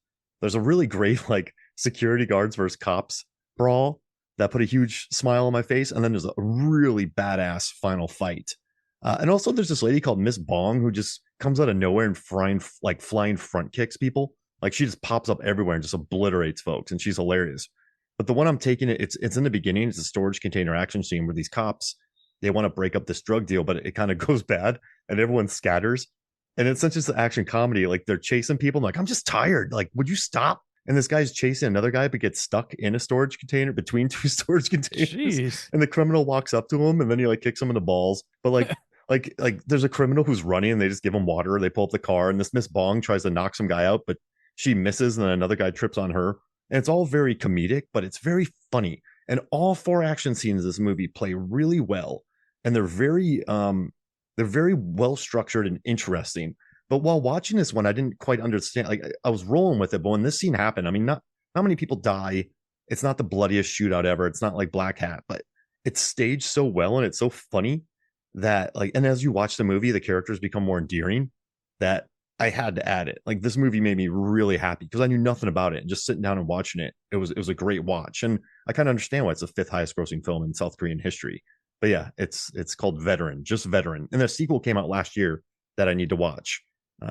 There's a really great like security guards versus cops brawl that put a huge smile on my face, and then there's a really badass final fight. And also, there's this lady called Miss Bong who just comes out of nowhere and flying front kicks people. Like she just pops up everywhere and just obliterates folks, and she's hilarious. But the one I'm taking it's in the beginning. It's a storage container action scene where these cops they want to break up this drug deal, but it kind of goes bad, and everyone scatters. And it's such as an action comedy. Like they're chasing people. I'm like, I'm just tired. Like, would you stop? And this guy's chasing another guy, but gets stuck in a storage container between two storage containers. Jeez. And the criminal walks up to him, and then he like kicks him in the balls. But like there's a criminal who's running, and they just give him water. They pull up the car, and this Miss Bong tries to knock some guy out, but she misses, and then another guy trips on her. And it's all very comedic, but it's very funny. And all four action scenes of this movie play really well, and they're very well structured and interesting. But while watching this one, I didn't quite understand. Like I was rolling with it, but when this scene happened, I mean, not many people die. It's not the bloodiest shootout ever. It's not like Black Hat, but it's staged so well and it's so funny that like. And as you watch the movie, the characters become more endearing. That I had to add it. Like this movie made me really happy because I knew nothing about it. And just sitting down and watching it, it was a great watch. And I kind of understand why it's the fifth highest grossing film in South Korean history. But yeah, it's called Veteran, just Veteran. And the sequel came out last year that I need to watch.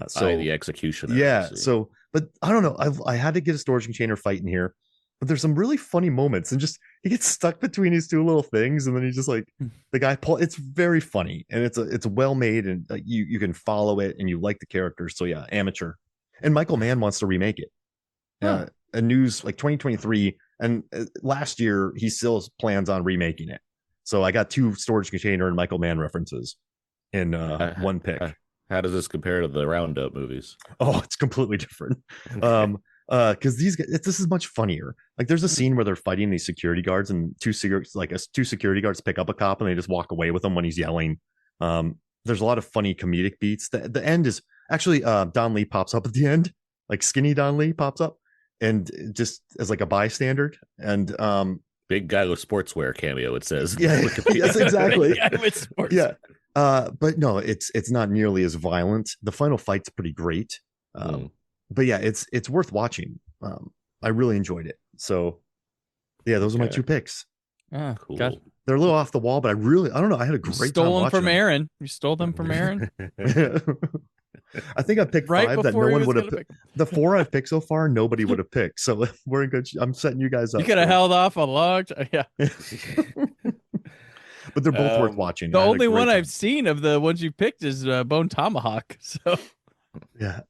So the executioner. Yeah. So, but I don't know. I had to get a storage container fight in here, but there's some really funny moments, and just he gets stuck between these two little things, and then he's just like the guy pull. It's very funny, and it's well made, and you can follow it, and you like the characters. So yeah, amateur. And Michael Mann wants to remake it. A news like 2023, and last year he still plans on remaking it. So I got two storage container and Michael Mann references in one pick. How does this compare to the Roundup movies? Oh, it's completely different. Because these guys, this is much funnier. Like there's a scene where they're fighting these security guards, and two security guards pick up a cop and they just walk away with him when he's yelling. There's a lot of funny comedic beats. The end is actually Don Lee pops up at the end, like skinny Don Lee pops up, and just as like a bystander, and big guy with sportswear cameo. It says, yeah, yes, exactly, Yeah. But no, it's not nearly as violent. The final fight's pretty great. But yeah, it's worth watching. I really enjoyed it. So yeah, those are my two picks. Cool. God. They're a little off the wall, but I don't know. I had a great time Stole them from them. Aaron. You stole them from Aaron. I think I picked Right five that no one would have picked. pick. The four I've picked so far, nobody would have picked. So we're in good. I'm setting you guys up. You could have held off a long time. Yeah. But they're both worth watching. The only one I've seen of the ones you picked is Bone Tomahawk. So yeah,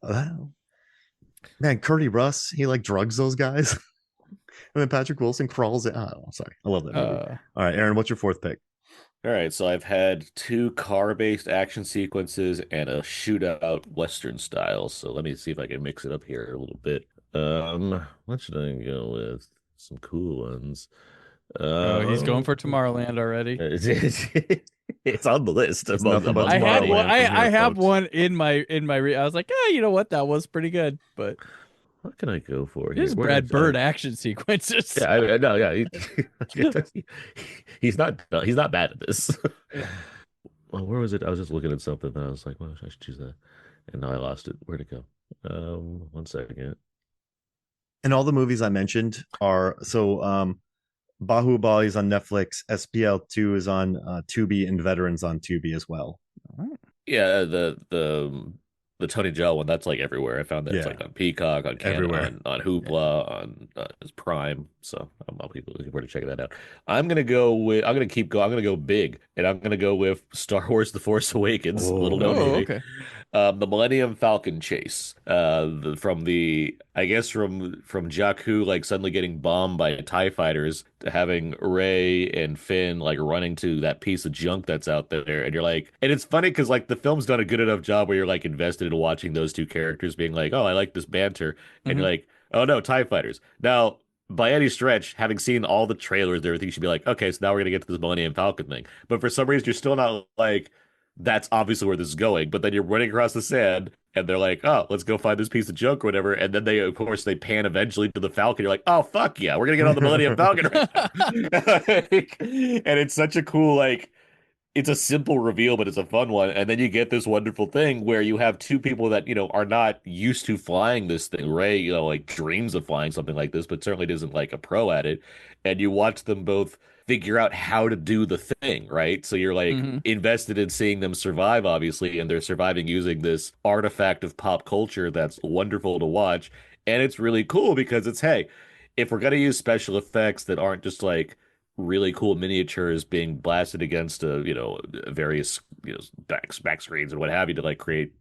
man, Curdy Russ, he like drugs those guys, and then Patrick Wilson crawls in. Oh, sorry, I love that movie. All right, Aaron, what's your fourth pick? All right, so I've had two car-based action sequences and a shootout Western style. So let me see if I can mix it up here a little bit. What should I go with? Some cool ones. He's going for Tomorrowland already. It's on the list. I have one in my. I was like, you know what? That was pretty good. But what can I go for? It is Brad Bird action sequences. Yeah, I know. Yeah, he's not bad at this. Well, where was it? I was just looking at something, and I was like, well, I should choose that, and now I lost it. Where'd it go? 1 second. And all the movies I mentioned are Baahubali is on Netflix, SPL 2 is on Tubi, and Veterans on Tubi as well. Yeah, the Tony Jaa one, that's like everywhere. I found that it's like on Peacock, on everywhere, on Hoopla, on Prime. So I'm looking forward to checking that out. I'm gonna go big, and I'm gonna go with Star Wars: The Force Awakens. Little known movie. Okay. The Millennium Falcon chase. From Jakku like suddenly getting bombed by TIE fighters to having Rey and Finn like running to that piece of junk that's out there, and you're like, and it's funny because like the film's done a good enough job where you're like invested in watching those two characters being like, oh, I like this banter, and you're like, oh no, TIE fighters. Now, by any stretch, having seen all the trailers and everything, you should be like, okay, so now we're gonna get to this Millennium Falcon thing. But for some reason, you're still not like, that's obviously where this is going. But then you're running across the sand, and they're like, oh, let's go find this piece of junk or whatever. And then of course, they pan eventually to the Falcon. You're like, oh, fuck yeah, we're gonna get on the Millennium Falcon right now. And it's such a cool, like, it's a simple reveal, but it's a fun one. And then you get this wonderful thing where you have two people that, are not used to flying this thing. Ray, like dreams of flying something like this, but certainly isn't like a pro at it. And you watch them both figure out how to do the thing, right? So you're like Hmm. invested in seeing them survive, obviously, and they're surviving using this artifact of pop culture that's wonderful to watch. And it's really cool because it's, hey, if we're gonna use special effects that aren't just like really cool miniatures being blasted against various back screens and what have you to like create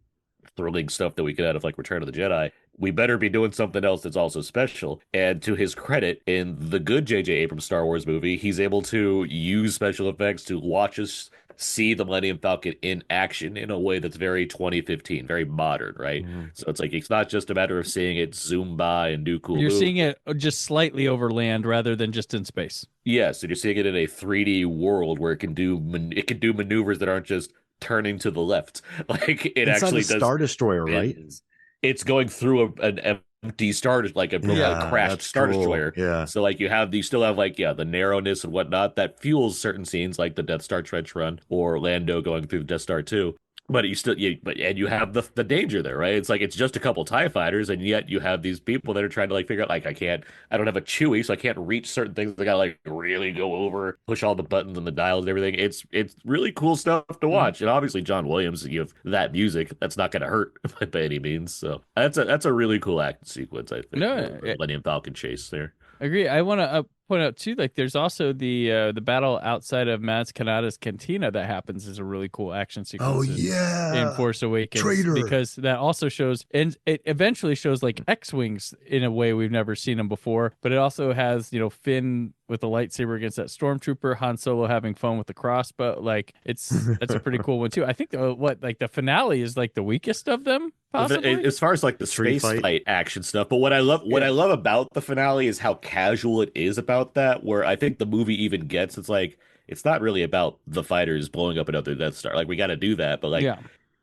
thrilling stuff that we get out of like Return of the Jedi, we better be doing something else that's also special. And to his credit, in the good J.J. Abrams Star Wars movie, he's able to use special effects to watch us see the Millennium Falcon in action in a way that's very 2015, very modern, right? Mhm. So it's like it's not just a matter of seeing it zoom by and do cool You're moves. seeing it just slightly over land rather than just in space. Yes, and you're seeing it in a 3D world where it can do maneuvers that aren't just turning to the left. Like it Inside actually a does Star Destroyer, right? spins. It's going through an empty star, like a Yeah, crashed that's Star cool. Destroyer. Yeah. So like you still have like the narrowness and whatnot that fuels certain scenes like the Death Star trench run or Lando going through the Death Star 2. But you have the danger there, right? It's like it's just a couple TIE fighters, and yet you have these people that are trying to like figure out like I don't have a Chewie, so I can't reach certain things. I gotta like really go over, push all the buttons and the dials and everything. It's really cool stuff to watch, and obviously John Williams, you have that music that's not gonna hurt by any means. So that's a really cool action sequence, I think. No, The Millennium Falcon chase there. agree. I want to point out too, like there's also the battle outside of Maz Kanata's cantina that happens as a really cool action Oh sequence in yeah. Force Awakens Traitor. because that also shows and it eventually shows like X-wings in a way we've never seen them before. But it also has Finn with a lightsaber against that stormtrooper, Han Solo having fun with the crossbow. Like that's a pretty cool one too. I think the finale is like the weakest of them. Possibly. As far as like the Street space fight. fight action stuff, but what I love about the finale is how casual it is about that. Where I think the movie even gets, it's like it's not really about the fighters blowing up another Death Star. Like we got to do that, but like Yeah.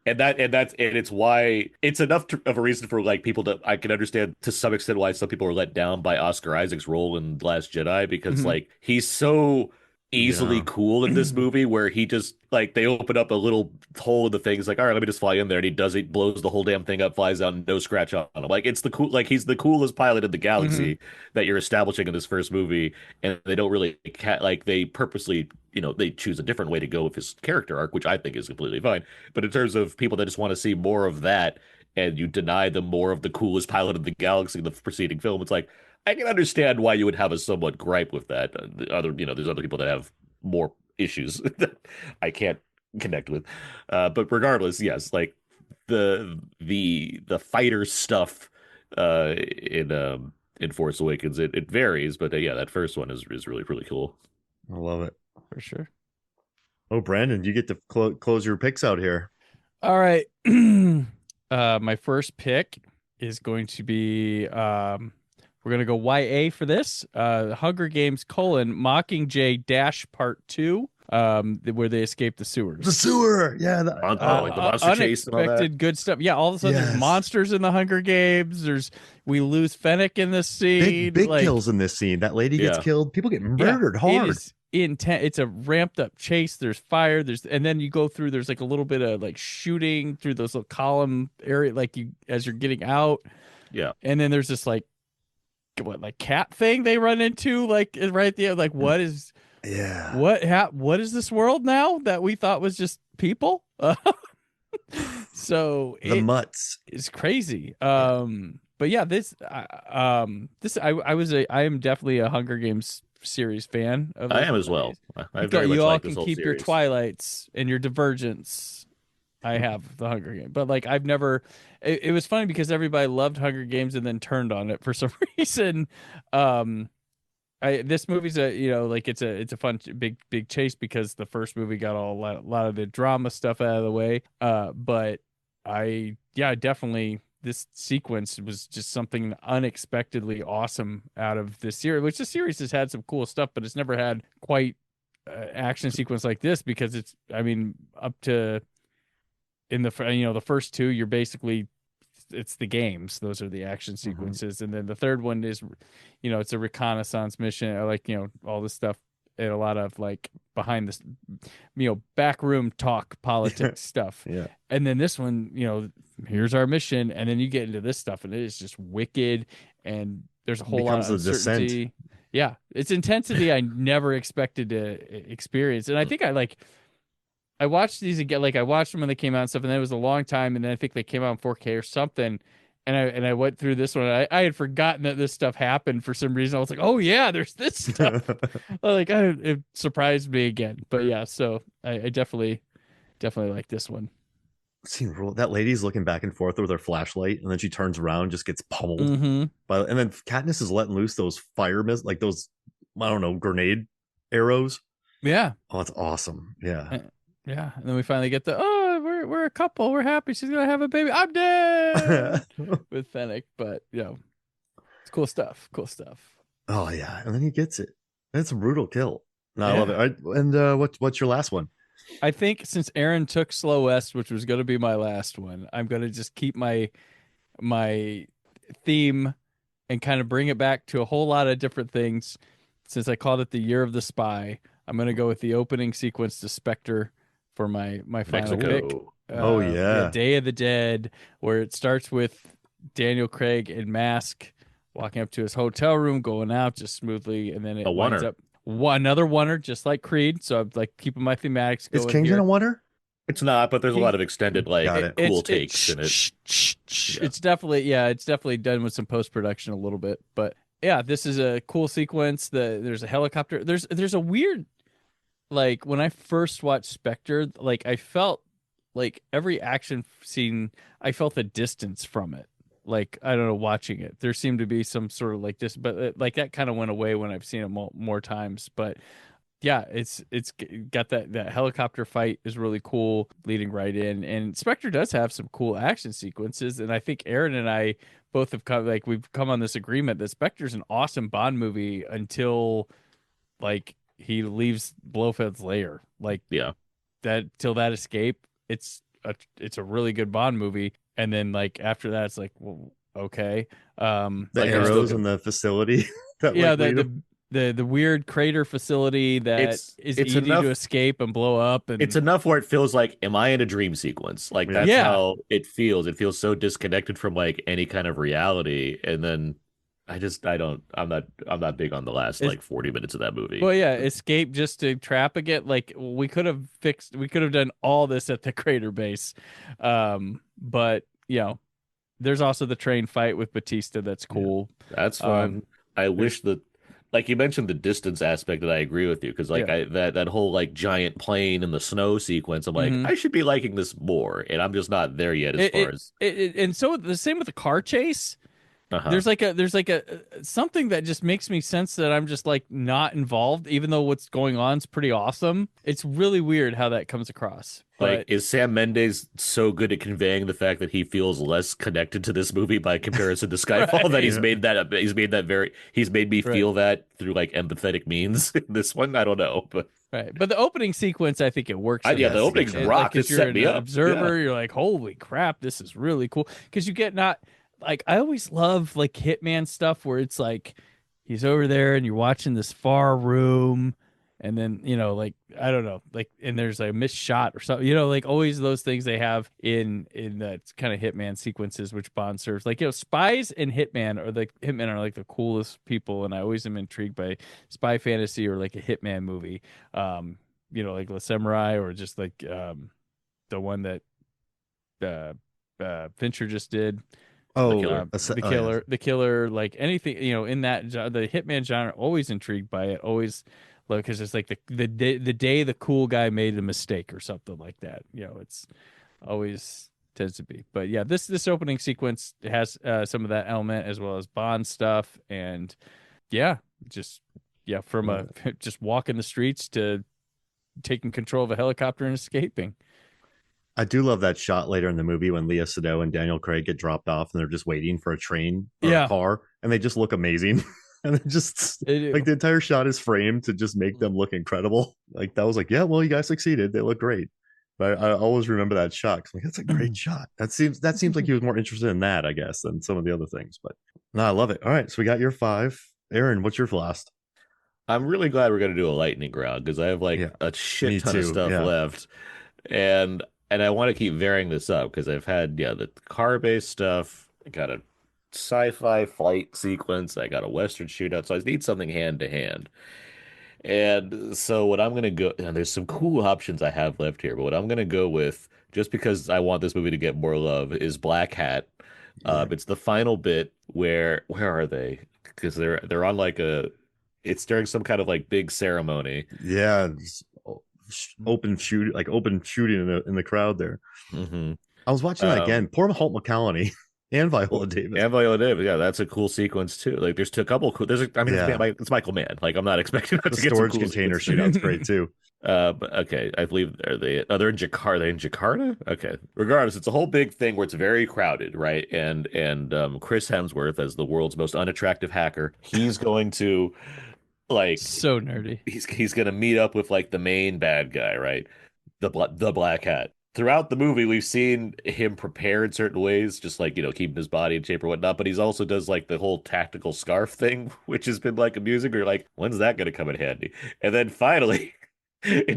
and it's why it's enough of a reason for like people to I can understand to some extent why some people are let down by Oscar Isaac's role in The Last Jedi because Mhm. like he's so easily Yeah. cool in this movie where he just like they open up a little hole in the thing. He's like, all right, let me just fly in there, and he blows the whole damn thing up, flies out, no scratch on him. Like it's the cool, like he's the coolest pilot in the Mhm. galaxy that you're establishing in this first movie, and they don't really like they purposely. They choose a different way to go with his character arc, which I think is completely fine. But in terms of people that just want to see more of that, and you deny them more of the coolest pilot in the galaxy in the preceding film, it's like I can understand why you would have a somewhat gripe with that. There's other people that have more issues that I can't connect with. But regardless, yes, like the fighter stuff in Force Awakens, it varies, but yeah, that first one is really really cool. I love it. For sure. Oh, Brandon, you get to close your picks out here. All right. My first pick is going to be we're gonna go YA for this. Hunger Games: Mockingjay Dash Part 2. Where they escape the sewers. The sewer. Yeah. Like the monster chase and all that. Unexpected good stuff. Yeah, all of a sudden there's Yes. monsters in the Hunger Games. We lose Fennec in this scene. Big like, kills in this scene. That lady gets Yeah. killed. People get yeah, murdered It hard. is intense. It's a ramped up chase. There's fire. And then you go through. There's like a little bit of like shooting through those little column area, like as you're getting out. Yeah. And then there's this like cat thing they run into like right there. Like what is Yeah. what is this world now that we thought was just people? So The mutts. it's crazy. But yeah, I am definitely a Hunger Games series fan of I this am as well. series. I very much You all like can this whole keep your series. Twilights and your Divergents. I have the Hunger Games, but like I've never. It was funny because everybody loved Hunger Games and then turned on it for some reason. This movie's it's a fun big chase because the first movie got a lot of the drama stuff out of the way. But definitely this sequence was just something unexpectedly awesome out of this series. Which the series has had some cool stuff, but it's never had quite action sequence like this because up to in the first two you're basically it's the games. Those are the action sequences. And then the third one is, it's a reconnaissance mission, like, all this stuff. and a lot of like behind this, backroom talk, politics stuff. Yeah. And then this one, here's our mission, and then you get into this stuff, and it is just wicked, and there's a whole lot of Becomes the descent. uncertainty. Yeah, it's intensity I never expected to experience, and I think I watched these again. Like I watched them when they came out and stuff, and then it was a long time, and then I think they came out in 4K or something. And I went through this one. I had forgotten that this stuff happened for some reason. I was like, oh yeah, there's this stuff. It surprised me again. But yeah, so I definitely like this one. That lady's looking back and forth with her flashlight, and then she turns around, just gets pummeled. Mm-hmm. And then Katniss is letting loose those fire missiles, like those, I don't know, grenade arrows. Yeah. Oh, it's awesome. Yeah. Yeah. And then we finally get we're a couple. We're happy. She's gonna have a baby. I'm dead with Fennec. But it's cool stuff. Cool stuff. Oh yeah. And then he gets it. It's a brutal kill. No, I love it. And what's your last one? I think since Aaron took Slow West, which was going to be my last one, I'm going to just keep my theme and kind of bring it back to a whole lot of different things. Since I called it the Year of the Spy, I'm going to go with the opening sequence to Spectre for my final pick. Day of the Dead, where it starts with Daniel Craig in mask walking up to his hotel room, going out just smoothly, and then it winds up another oneer, just like Creed. So I'm like keeping my thematics going. Is Kingsman a oneer? It's not, but there's a lot of extended cool takes in it. It's definitely done with some post production a little bit, but yeah, this is a cool sequence. There's a helicopter. There's a weird, like when I first watched Spectre, like I felt like every action scene, I felt a distance from it. Like, I don't know, watching it, there seemed to be some sort of like this, but like that kind of went away when I've seen it more times. But yeah, it's got that helicopter fight is really cool, leading right in. And Spectre does have some cool action sequences. And I think Aaron and I both have we've come on this agreement that Spectre's an awesome Bond movie until like he leaves Blofeld's lair. Like, yeah, till that escape, it's a really good Bond movie. And then like after that, it's like, well, okay. The arrows in the facility. The weird crater facility that is easy to escape and blow up. And it's enough where it feels like, am I in a dream sequence? Like that's how it feels. It feels so disconnected from like any kind of reality. And then I'm not big on the last 40 minutes of that movie. Well, yeah, escape just to trap again. Like we could have done all this at the crater base. But there's also the train fight with Batista. That's cool. Yeah, that's fun. I wish that, like you mentioned, the distance aspect, that I agree with you, because that whole like giant plane in the snow sequence, I'm like, I should be liking this more, and I'm just not there yet and so the same with the car chase. There's like a something that just makes me sense that I'm just like not involved, even though what's going on is pretty awesome. It's really weird how that comes across. Like, is Sam Mendes so good at conveying the fact that he feels less connected to this movie by comparison to Skyfall that he's made me feel that through like empathetic means? This one, I don't know, but the opening sequence, I think it works. The opening's rock. It set me up. Observer, you're like, holy crap, this is really cool, because you get not. Like, I always love like Hitman stuff where it's like he's over there and you're watching this far room, and then like I don't know, like, and there's a missed shot or something, like always those things they have in that kind of Hitman sequences which Bond serves. Like, spies and Hitmen are like the coolest people, and I always am intrigued by spy fantasy or like a Hitman movie, like La Samurai, or just like the one that Fincher just did. The killer, like anything, in that the Hitman genre, always intrigued by it, always look, because it's like the day the cool guy made a mistake or something like that. It's always tends to be. But yeah, this opening sequence has some of that element as well as Bond stuff, and just walking the streets to taking control of a helicopter and escaping. I do love that shot later in the movie when Lea Seydoux and Daniel Craig get dropped off and they're just waiting for a train or a car, and they just look amazing. And it just like the entire shot is framed to just make them look incredible. Like that was like, yeah, well, you guys succeeded. They look great. But I always remember that shot. Like, that's a great shot. That seems like he was more interested in that, I guess, than some of the other things. But no, I love it. All right, so we got your 5. Aaron, what's your last? I'm really glad we're gonna do a lightning round because I have like Yeah, a shit me ton of too. stuff Yeah, left, and I want to keep varying this up because I've had the car-based stuff. I got a sci-fi fight sequence. I got a Western shootout. So I need something hand to hand. And so what I'm gonna go, and there's some cool options I have left here, but what I'm gonna go with, just because I want this movie to get more love, is Black Hat. yeah, It's the final bit where are they? Because they're on like it's during some kind of like big ceremony. yeah. Open shooting in the crowd there. Hmm. I was watching that Um, again. Poor Holt McCallany and Viola Davis. and Viola Davis, yeah, that's a cool sequence too. Like, there's a couple cool. I mean, Yeah, it's Michael Mann. Like, I'm not expecting not the to get some storage cool container sequences. shootout's great too. But okay, I believe they're in Jakarta. Are they in Jakarta? Okay. Regardless, it's a whole big thing where it's very crowded, right? And Chris Hemsworth as the world's most unattractive hacker, he's going to like So nerdy. he's gonna meet up with like the main bad guy, right? The Black Hat. Throughout the movie, we've seen him prepare in certain ways, just like, keeping his body in shape or whatnot, but he's also does like the whole tactical scarf thing, which has been like amusing. We're like, when's that gonna come in handy? And then finally,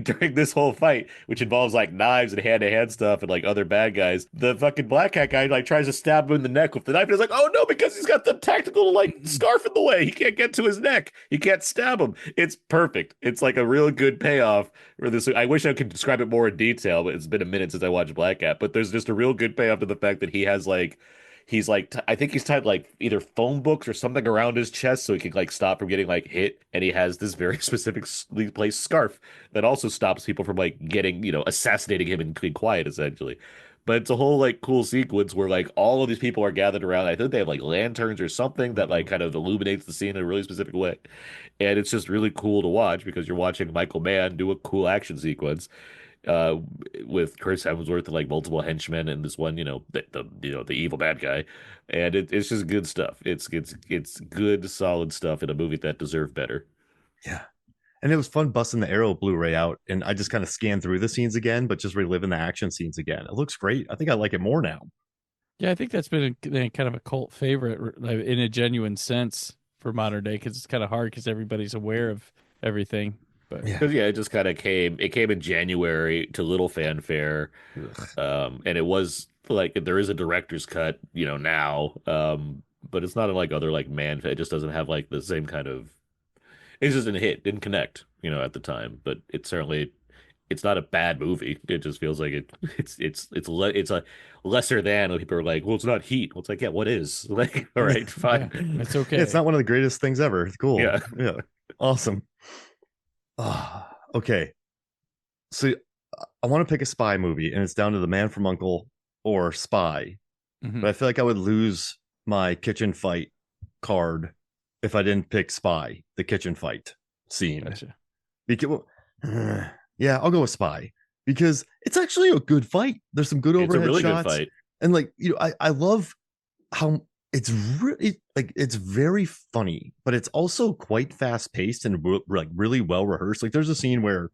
during this whole fight, which involves like knives and hand-to-hand stuff and like other bad guys, the fucking black hat guy like tries to stab him in the neck with the knife. And he's like, "Oh no!" Because he's got the tactical like scarf in the way. He can't get to his neck. He can't stab him. It's perfect. It's like a real good payoff for this. I wish I could describe it more in detail, but it's been a minute since I watched Black Hat. But there's just a real good payoff to the fact that he has like he's like I think he's tied like either phone books or something around his chest so he can like stop from getting like hit, and he has this very specifically placed scarf that also stops people from like getting assassinating him and being quiet essentially. But it's a whole like cool sequence where like all of these people are gathered around. I think they have like lanterns or something that like kind of illuminates the scene in a really specific way, and it's just really cool to watch because you're watching Michael Mann do a cool action sequence uh with Chris Hemsworth and like multiple henchmen and this one, the evil bad guy. And it's just good stuff. It's good, solid stuff in a movie that deserved better. Yeah. And it was fun busting the Arrow Blu-ray out, and I just kind of scanned through the scenes again, but just reliving the action scenes again. It looks great. I think I like it more now. Yeah, I think that's been kind of a cult favorite like, in a genuine sense for modern day because it's kind of hard because everybody's aware of everything. But Yeah. Because yeah, it just kind of came in January to little fanfare. Ugh. And it was like there is a director's cut, now. But it's not like other like it just doesn't have like the same kind of it just didn't hit, didn't connect, at the time. But it's not a bad movie. It just feels like it's a lesser than when people are like, well, it's not Heat. Well, it's like, yeah, what is? Like, all right, yeah, fine. it's okay. Yeah, it's not one of the greatest things ever. It's cool. Yeah. Yeah. Awesome. Okay. So I want to pick a spy movie, and it's down to The Man from Uncle or Spy. Mhm. But I feel like I would lose my kitchen fight card if I didn't pick Spy, the kitchen fight scene. Gotcha. Because, yeah, I'll go with Spy because it's actually a good fight. There's some good It's a overhead really good shots, fight. and like I love how it's really like it's very funny, but it's also quite fast paced and like really well rehearsed. Like there's a scene where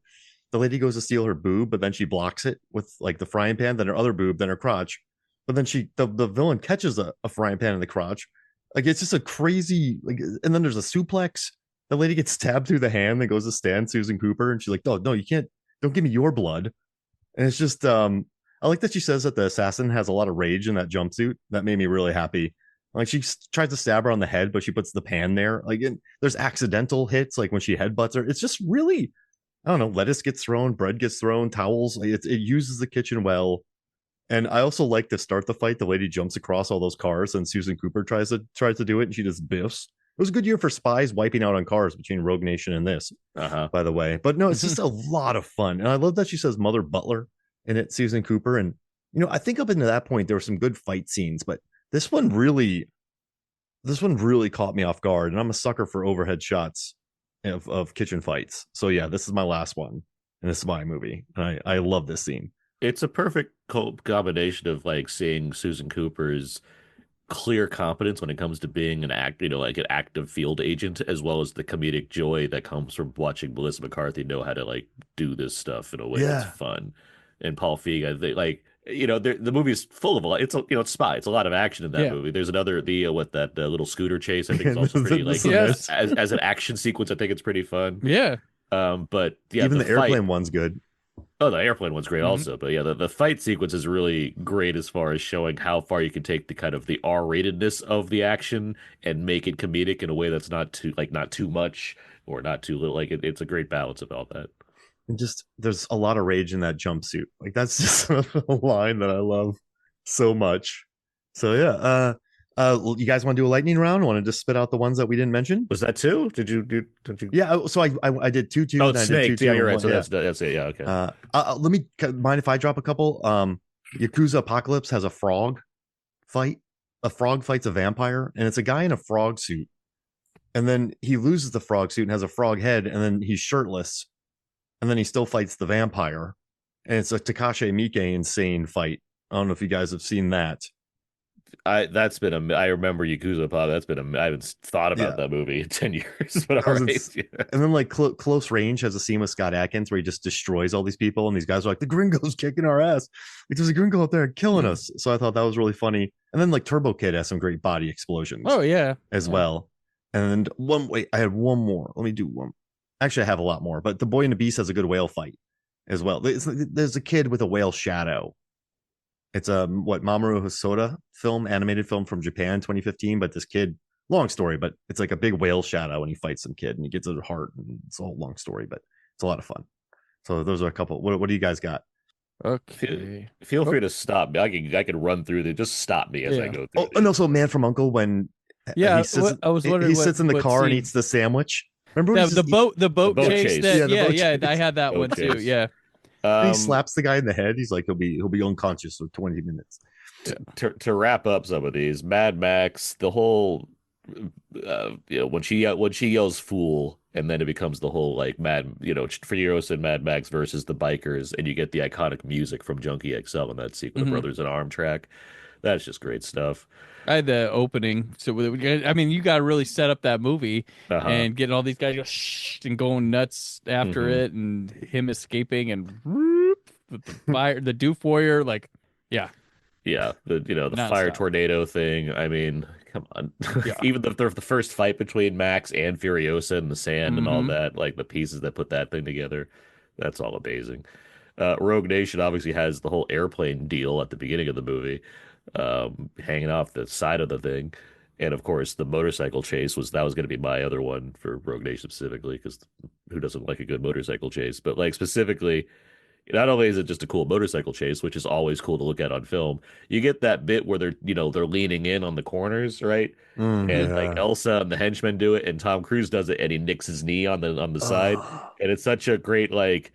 the lady goes to steal her boob, but then she blocks it with like the frying pan, then her other boob, then her crotch. But then the villain catches a frying pan in the crotch. Like it's just a crazy like, and then there's a suplex. The lady gets stabbed through the hand, then goes to stand Susan Cooper, and she's like, "No, no, you can't. Don't give me your blood." And it's just, I like that she says that the assassin has a lot of rage in that jumpsuit. That made me really happy. Like she tries to stab her on the head, but she puts the pan there. Like there's accidental hits, like when she headbutts her. It's just really, I don't know. Lettuce gets thrown, bread gets thrown, towels. Like it uses the kitchen well. And I also like to start the fight. The lady jumps across all those cars, and Susan Cooper tries to do it, and she just biffs. It was a good year for spies wiping out on cars between Rogue Nation and this, Uh-huh. by the way. But no, it's just a lot of fun. And I love that she says Mother Butler in it, Susan Cooper. And, I think up into that point, there were some good fight scenes, but this one really caught me off guard. And I'm a sucker for overhead shots of kitchen fights. So yeah, this is my last one. And this is my movie. And I love this scene. It's a perfect combination of like seeing Susan Cooper's clear competence when it comes to being an like an active field agent, as well as the comedic joy that comes from watching Melissa McCarthy know how to like do this stuff in a way that's Yeah. fun. And Paul Feig, I think, like the movie's full of a lot. It's spy. It's a lot of action in that Yeah. movie. There's another with that little scooter chase. I think Yeah, is also pretty the like Yes. as an action sequence. I think it's pretty fun. Yeah. But yeah, Even the the fight. airplane one's good. Oh, the airplane one's great Mhm. also. But yeah, the fight sequence is really great as far as showing how far you can take the kind of the R-ratedness of the action and make it comedic in a way that's not too much or not too little. Like it's a great balance of all that. And just there's a lot of rage in that jumpsuit. Like that's just a line that I love so much. So yeah, you guys want to do a lightning round? Want to just spit out the ones that we didn't mention? Was that two? Don't you? Yeah. So I did two, Oh, and it's I did snake. two, Yeah, and you're right. one, So yeah. that's it. Yeah, okay. Let me mind if I drop a couple. Yakuza Apocalypse has a frog fight. A frog fights a vampire, and it's a guy in a frog suit. And then he loses the frog suit and has a frog head, and then he's shirtless, and then he still fights the vampire. And it's a Takashi Miike insane fight. I don't know if you guys have seen that. I remember Yakuza Pop. I haven't thought about that movie in 10 years. But all right. Yeah. And then like Close Range has a scene with Scott Adkins where he just destroys all these people, and these guys are like, the gringo's kicking our ass. Like there's a gringo out there killing us. So I thought that was really funny. And then like Turbo Kid has some great body explosions. Oh yeah. As well. And I had one more. Let me do one. Actually, I have a lot more, but The Boy and the Beast has a good whale fight as well. There's a kid with a whale shadow. It's a Mamoru Hosoda animated film from Japan, 2015. But this kid, long story, but it's like a big whale shadow, and he fights some kid, and he gets a heart, and it's a whole long story, but it's a lot of fun. So those are a couple. What do you guys got? Okay. Feel free to stop me. I can run through the. Just stop me as I go through. And also Man from Uncle when Yeah, I was wondering. He sits in the car and eats the sandwich. Remember the boat chase? Chase. I had that one too. Yeah. He slaps the guy in the head. He's like, he'll be unconscious for 20 minutes. To wrap up some of these, Mad Max, the whole, when she yells "fool," and then it becomes the whole like Furiosa and Mad Max versus the bikers, and you get the iconic music from Junkie XL in that sequence, the Brothers in Arm track. That's just great stuff. I had the opening, so I mean, you got to really set up that movie and getting all these guys shh and going nuts after it, and him escaping and whoop, with the fire, the doof warrior, like, yeah, the fire tornado thing. I mean, come on, even the first fight between Max and Furiosa in the sand and all that, like the pieces that put that thing together, that's all amazing. Rogue Nation obviously has the whole airplane deal at the beginning of the movie. Hanging off the side of the thing, and of course the motorcycle chase was going to be my other one for Rogue Nation specifically, because who doesn't like a good motorcycle chase? But like specifically, not only is it just a cool motorcycle chase, which is always cool to look at on film, you get that bit where they're leaning in on the corners, right? And like Elsa and the henchmen do it, and Tom Cruise does it, and he nicks his knee on the side, and it's such a great like.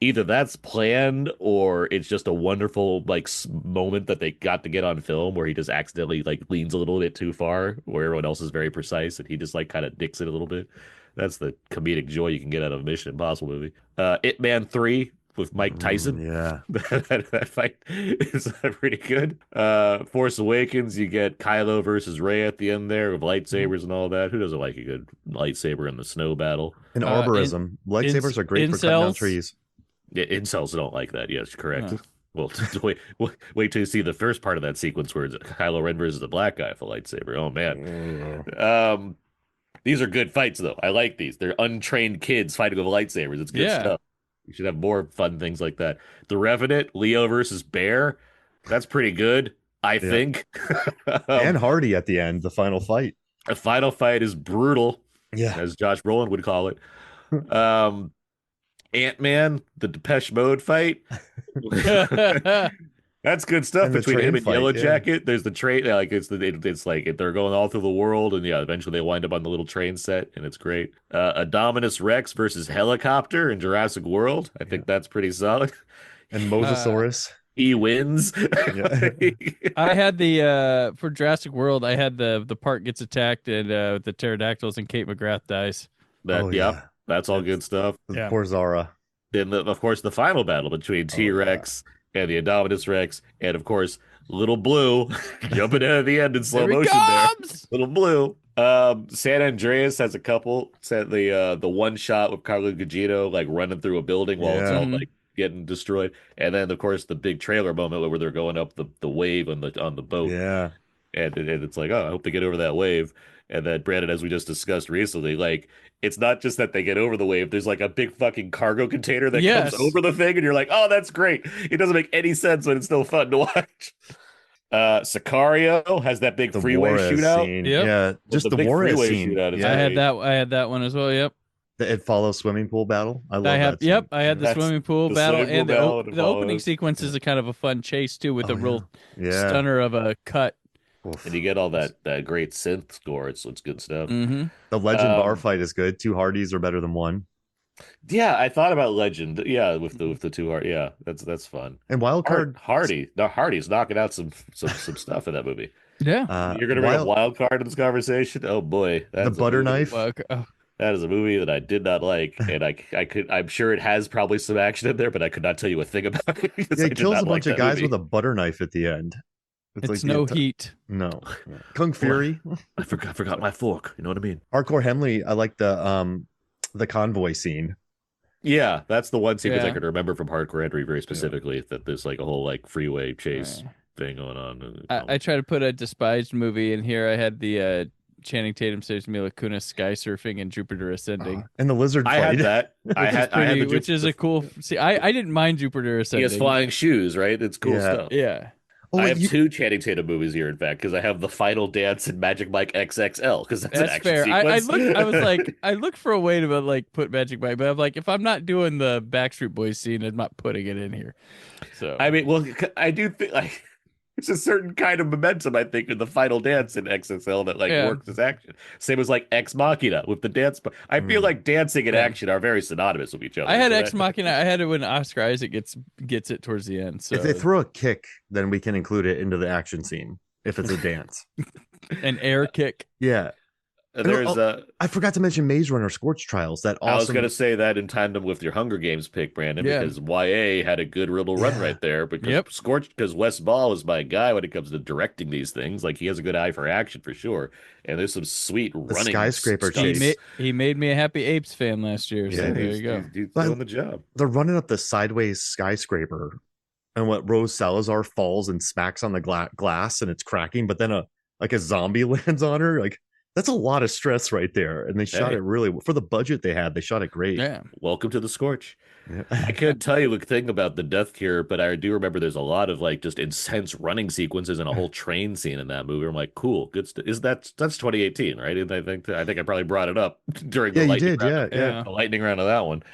Either that's planned or it's just a wonderful like moment that they got to get on film where he just accidentally like leans a little bit too far where everyone else is very precise and he just like kind of dicks it a little bit. That's the comedic joy you can get out of a Mission Impossible movie. Ip Man 3 with Mike Tyson. That fight is pretty good. Force Awakens, you get Kylo versus Rey at the end there with lightsabers and all that. Who doesn't like a good lightsaber in the snow battle? And arborism. Lightsabers are great for cutting down trees. Yeah, incels don't like that. Yes, correct. Well, wait till you see the first part of that sequence where it's Kylo Ren versus the black guy with a lightsaber. Oh man. These are good fights though. I like these. They're untrained kids fighting with lightsabers. It's good stuff. We should have more fun things like that. The Revenant, Leo versus Bear. That's pretty good, I think. And Hardy at the end, the final fight. The final fight is brutal. Yeah, as Josh Brolin would call it. Ant-Man, the Depeche Mode fight. That's good stuff between him and Yellow Jacket. There's the train, like it's like they're going all through the world, and eventually they wind up on the little train set, and it's great. Indominus Rex versus Helicopter in Jurassic World. I think that's pretty solid. And Mosasaurus. He wins. I had the for Jurassic World. I had the park gets attacked and the pterodactyls and Kate McGrath dies. That's all good stuff. Poor Zara. Then, of course, the final battle between T-Rex and the Indominus Rex, and of course, Little Blue jumping out of the end in slow motion there. Little Blue. San Andreas has a couple. The one shot with Carlo Gugino like running through a building while it's all like getting destroyed. And then of course the big trailer moment where they're going up the wave on the boat. Yeah. And it's like, oh, I hope they get over that wave. And then Brandon, as we just discussed recently, like it's not just that they get over the wave. There's like a big fucking cargo container that comes Yes. over the thing, and you're like, oh, that's great. It doesn't make any sense, but it's still fun to watch. Sicario has that big The freeway Juarez shootout. scene. Yep. Yeah, just the big Juarez freeway scene. shootout is Yeah, I had that one as well. Yep. the It Follows swimming pool battle. I love I have that scene. yep, I had the That's swimming pool the battle swimming and pool battle, and the opening follows. sequence is a kind of a fun chase too with Oh, a real Yeah. stunner of a cut. Oof. And you get all that great synth score. It's good stuff. Mm-hmm. The Legend bar Um, fight is good. Two Hardys are better than one. Yeah, I thought about Legend. Yeah, with the two heart. Yeah, that's fun. And Wildcard, Hardy's knocking out some stuff in that movie. Yeah. You're gonna bring a wild card in this conversation? Oh boy, the that's a butter movie. knife. Well, oh, That is a movie that I did not like, and I'm sure it has probably some action in there, but I could not tell you a thing about it because Yeah, I he did kills not a like bunch of that guys movie. with a butter knife at the end. it's like the no enti- heat. No. Kung Fury. I forgot my fork. You know what I mean? Hardcore Henley. I like the convoy scene. Yeah, that's the one sequence I Yeah. could remember from Hardcore Henry very specifically. That there's like a whole like freeway chase Right. thing going on. I try to put a despised movie in here. I had the Channing Tatum saves Mila Kunis sky surfing and Jupiter ascending. And the lizard I fight. had that. I had the Which is a cool. See, I didn't mind Jupiter He ascending. has flying shoes, right? It's cool Yeah. stuff. Yeah. Oh, I wait, have you- two Channing Tatum movies here, in fact, because I have the final dance and Magic Mike XXL, because that's an That's action fair. sequence. I was like, I looked for a way to like put Magic Mike, but I'm like, if I'm not doing the Backstreet Boys scene, I'm not putting it in here. So I mean, well, I do think like it's a certain kind of momentum, I think, in the final dance in XXL that like Yeah. works as action. Same as like Ex Machina with the dance. I feel like dancing and Yeah. action are very synonymous with each other. I had so Ex that- Machina. I had it when Oscar Isaac gets it towards the end. So If they throw a kick, then we can include it into the action scene. If it's a dance. an air kick. Yeah. There's I forgot to mention Maze Runner Scorch Trials. That awesome. I was gonna say that in tandem with your Hunger Games pick, Brandon, Yeah. because YA had a good little run Yeah. right there. Because Yep. because Wes Ball is my guy when it comes to directing these things. Like he has a good eye for action for sure. And there's some sweet running skyscraper stunts. chase. He made me a Happy Apes fan last year. So Yeah, there you go. Dude's But- doing the job. They're running up the sideways skyscraper, and what Rose Salazar falls and smacks on the glass, and it's cracking. But then a zombie lands on her. Like that's a lot of stress right there. And they shot Hey. it really for the budget they had. They shot it great. Yeah. Welcome to the Scorch. Yeah. I can't tell you a thing about the Death Cure, but I do remember there's a lot of like just intense running sequences and a whole train scene in that movie. I'm like, cool, good stuff. That's 2018, right? And I think I probably brought it up during the Yeah, you lightning did. round, Yeah. the lightning round of that one.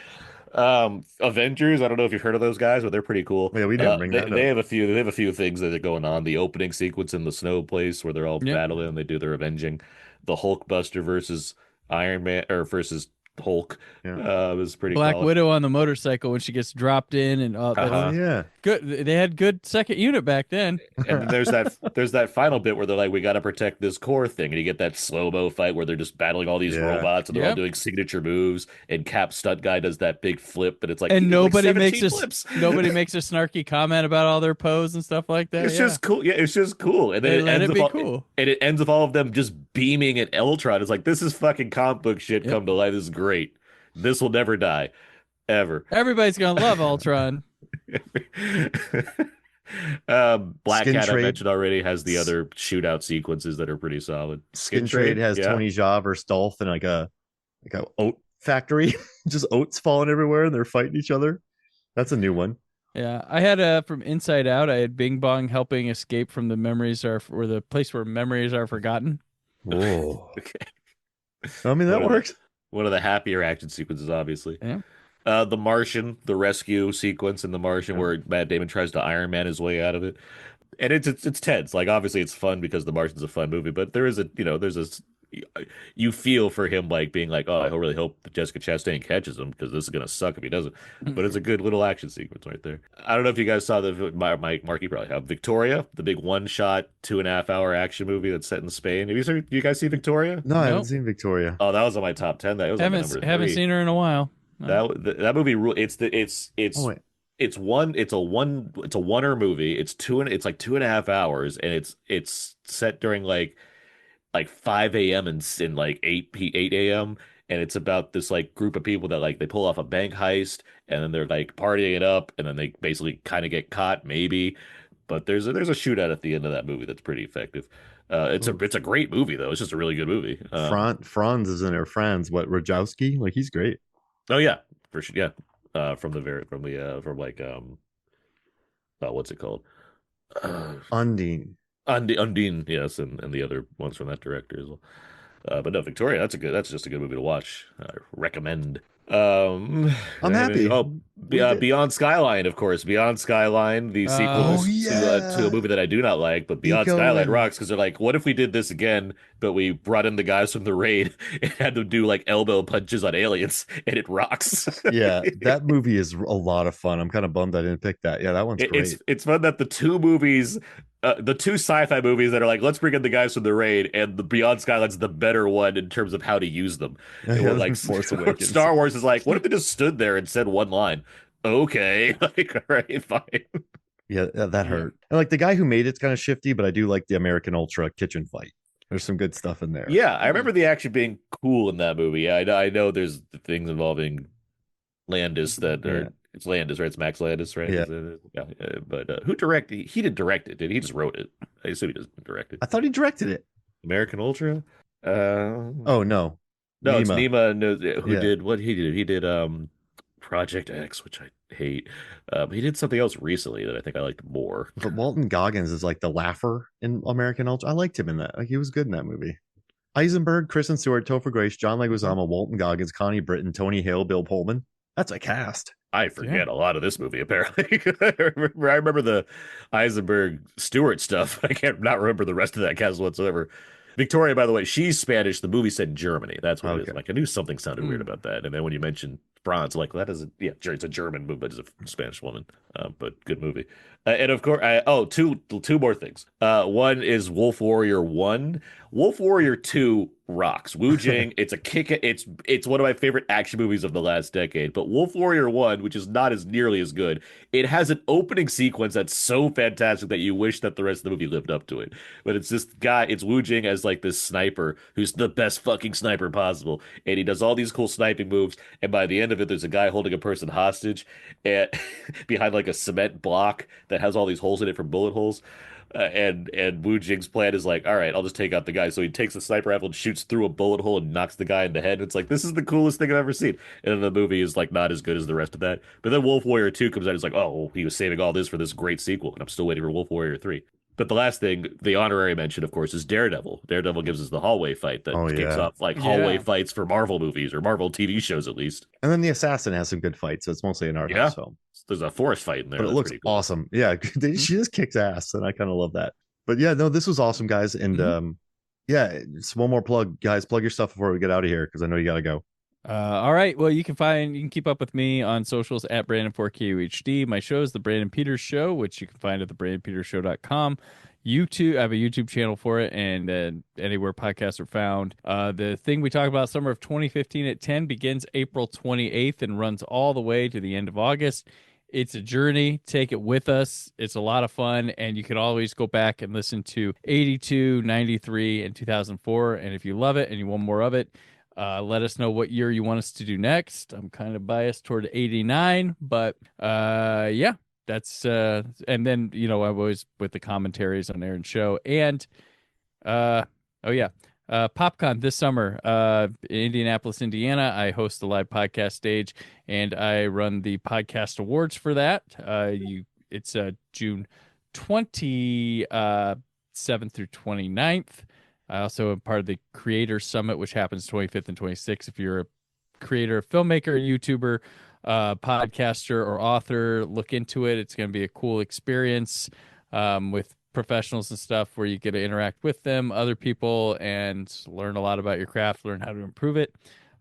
Avengers, I don't know if you've heard of those guys, but they're pretty cool. Yeah, we didn't bring that they up. have a few things that are going on. The opening sequence in the snow place where they're all Yep. battling and they do their avenging. The Hulkbuster versus Iron Man or versus Hulk Yeah. was pretty Black solid. Widow on the motorcycle when she gets dropped in and all that. Oh yeah. Good. They had good second unit back then. And then there's that final bit where they're like, we got to protect this core thing, and you get that slow-mo fight where they're just battling all these Yeah. robots and they're all Yep. doing signature moves. And Cap Stunt Guy does that big flip, but it's like And he did like nobody makes 17 a flips. nobody makes a snarky comment about all their pose and stuff like that. It's Yeah. just cool. Yeah, it's just cool. And then They it let ends it be with all, cool. and it ends with all of them just beaming at Eltron. It's like this is fucking comic book shit Yep. come to life. This is great. This will never die, ever. Everybody's gonna love Ultron. Black Skin Cat I Trade. mentioned already has the other shootout sequences that are pretty solid. Skin Trade has yeah. Tony Jaa versus Dolph in like a oat factory. Just oats falling everywhere and they're fighting each other. That's a new one. Yeah, I had from Inside Out. I had Bing Bong helping escape from the place where memories are forgotten. Whoa. Okay. I mean, that What are works. One of the happier action sequences, obviously. Yeah. The Martian, the rescue sequence in The Martian, where Matt Damon tries to Iron Man his way out of it, and it's tense. Like obviously it's fun because The Martian's a fun movie, but there's you feel for him like being like, oh, I really hope that Jessica Chastain catches him because this is gonna suck if he doesn't. But it's a good little action sequence right there. I don't know if you guys saw Mark, you probably have Victoria, the big 1-shot 2.5-hour action movie that's set in Spain. You guys see Victoria? No, I haven't Nope. seen Victoria. Oh, that was on my top 10. That was on my number Haven't 3. seen her in a while. That movie. Oh, wait. It's a oneer movie. It's like 2.5 hours, and it's set during like 5 a.m. and like 8 a.m. and it's about this like group of people that like they pull off a bank heist, and then they're like partying it up, and then they basically kind of get caught, maybe. But there's a shootout at the end of that movie that's pretty effective. It's a great movie though. It's just a really good movie. Franz is in there. Franz, what Rajowski? Like he's great. Oh yeah, for sure. Yeah, from like what's it called? Uh, Undine. Undine, yes, and the other ones from that director as well. But no, Victoria, that's just a good movie to watch. I recommend. I'm happy. We did. Beyond Skyline, of course. Beyond Skyline, the sequel Oh to a yeah. movie that I do not like, but Beyond Eco Skyline and rocks because they're like, what if we did this again, but we brought in the guys from the raid and had them do like elbow punches on aliens, and it rocks. yeah, that movie is a lot of fun. I'm kind of bummed I didn't pick that. Yeah, that one's great. It's fun that the two sci-fi movies that are like, let's bring in the guys from the raid, and the Beyond Skyline's the better one in terms of how to use them. And we're like, Force Awakens. Star Wars is like, what if they just stood there and said one line? Okay, like, all right, fine. Yeah, that hurt. And like the guy who made it's kind of shifty, but I do like the American Ultra kitchen fight. There's some good stuff in there. Yeah, I remember the action being cool in that movie. I know there's things involving Landis that are. Yeah. It's Landis, right? It's Max Landis, right? Yeah. Yeah. But who directed? He didn't direct it, did he? He just wrote it. I assume he doesn't direct it. I thought he directed it. American Ultra? Oh no. No, it's Nima. Nima no, who Yeah. did what he did. He did Project X, which I hate. He did something else recently that I think I liked more. But Walton Goggins is like the laugher in American Ultra. I liked him in that. Like he was good in that movie. Eisenberg, Kristen Stewart, Topher Grace, John Leguizamo, Walton Goggins, Connie Britton, Tony Hale, Bill Pullman. That's a cast. I forget a lot of this movie, apparently. I remember the Eisenberg Stewart stuff. I can't not remember the rest of that cast whatsoever. Victoria, by the way, she's Spanish. The movie said Germany. That's what it Okay. is. Like I knew something sounded weird about that. And then when you mentioned France, like that is it's a German movie, but it's a Spanish woman. But good movie. And of course, two more things. One is Wolf Warrior 1. Wolf Warrior 2 rocks. Wu Jing, it's one of my favorite action movies of the last decade. But Wolf Warrior 1, which is not as nearly as good, it has an opening sequence that's so fantastic that you wish that the rest of the movie lived up to it. But it's this guy, it's Wu Jing as like this sniper who's the best fucking sniper possible. And he does all these cool sniping moves. And by the end of it, there's a guy holding a person hostage and behind like a cement block that has all these holes in it from bullet holes. And Wu Jing's plan is like, all right, I'll just take out the guy. So he takes the sniper rifle and shoots through a bullet hole and knocks the guy in the head. And it's like, this is the coolest thing I've ever seen. And then the movie is like not as good as the rest of that. But then Wolf Warrior 2 comes out. It's like, oh, he was saving all this for this great sequel. And I'm still waiting for Wolf Warrior 3. But the last thing, the honorary mention, of course, is Daredevil. Daredevil gives us the hallway fight that Oh, kicks yeah. off like hallway fights for Marvel movies or Marvel TV shows, at least. And then the assassin has some good fights. So it's mostly an art house film. There's a forest fight in there. But it That's looks pretty cool. awesome. Yeah, she just kicks ass, and I kind of love that. But yeah, no, this was awesome, guys. And yeah, just one more plug, guys. Plug your stuff before we get out of here because I know you got to go. All right. Well, you can keep up with me on socials at Brandon4KUHD. My show is The Brandon Peters Show, which you can find at thebrandonpetershow.com. YouTube, I have a YouTube channel for it, and anywhere podcasts are found. The thing we talk about, summer of 2015 at 10, begins April 28th and runs all the way to the end of August. It's a journey. Take it with us. It's a lot of fun, and you can always go back and listen to 82, 93, and 2004. And if you love it and you want more of it, let us know what year you want us to do next. I'm kind of biased toward 89, but yeah, that's and then I'm always with the commentaries on Aaron's show. And PopCon this summer in Indianapolis, Indiana. I host the live podcast stage, and I run the podcast awards for that. It's June 27th through 29th. I also am part of the Creator Summit, which happens 25th and 26th. If you're a creator, filmmaker, YouTuber, podcaster, or author, look into it. It's going to be a cool experience with professionals and stuff where you get to interact with them, other people, and learn a lot about your craft, learn how to improve it.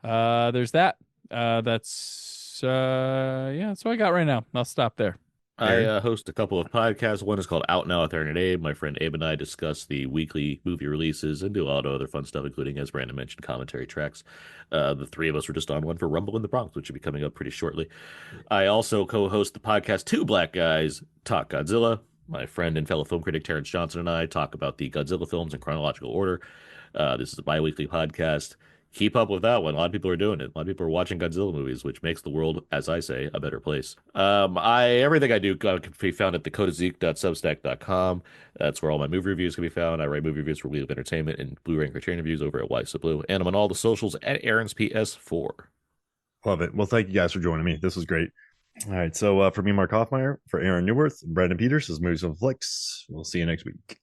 There's that. That's what I got right now. I'll stop there. I host a couple of podcasts. One is called Out Now with Aaron and Abe. My friend Abe and I discuss the weekly movie releases and do a lot of other fun stuff, including, as Brandon mentioned, commentary tracks. The three of us were just on one for Rumble in the Bronx, which will be coming up pretty shortly. I also co-host the podcast Two Black Guys Talk Godzilla. My friend and fellow film critic Terrence Johnson and I talk about the Godzilla films in chronological order. This is a bi-weekly podcast. keep up with that one. A lot of people are doing it. A lot of people are watching Godzilla movies, which makes the world, as I say, a better place. I everything I do can be found at thecodeofzeke.substack.com. That's where all my movie reviews can be found. I write movie reviews for Wheel of Entertainment and Blu-ray and Criterion reviews over at Wise to Blue. And I'm on all the socials at Aaron's PS4. Love it. Well, thank you guys for joining me. This was great. All right. So for me, Mark Hoffmeyer, for Aaron Newworth, Brandon Peters, this is Movies and Flicks. We'll see you next week.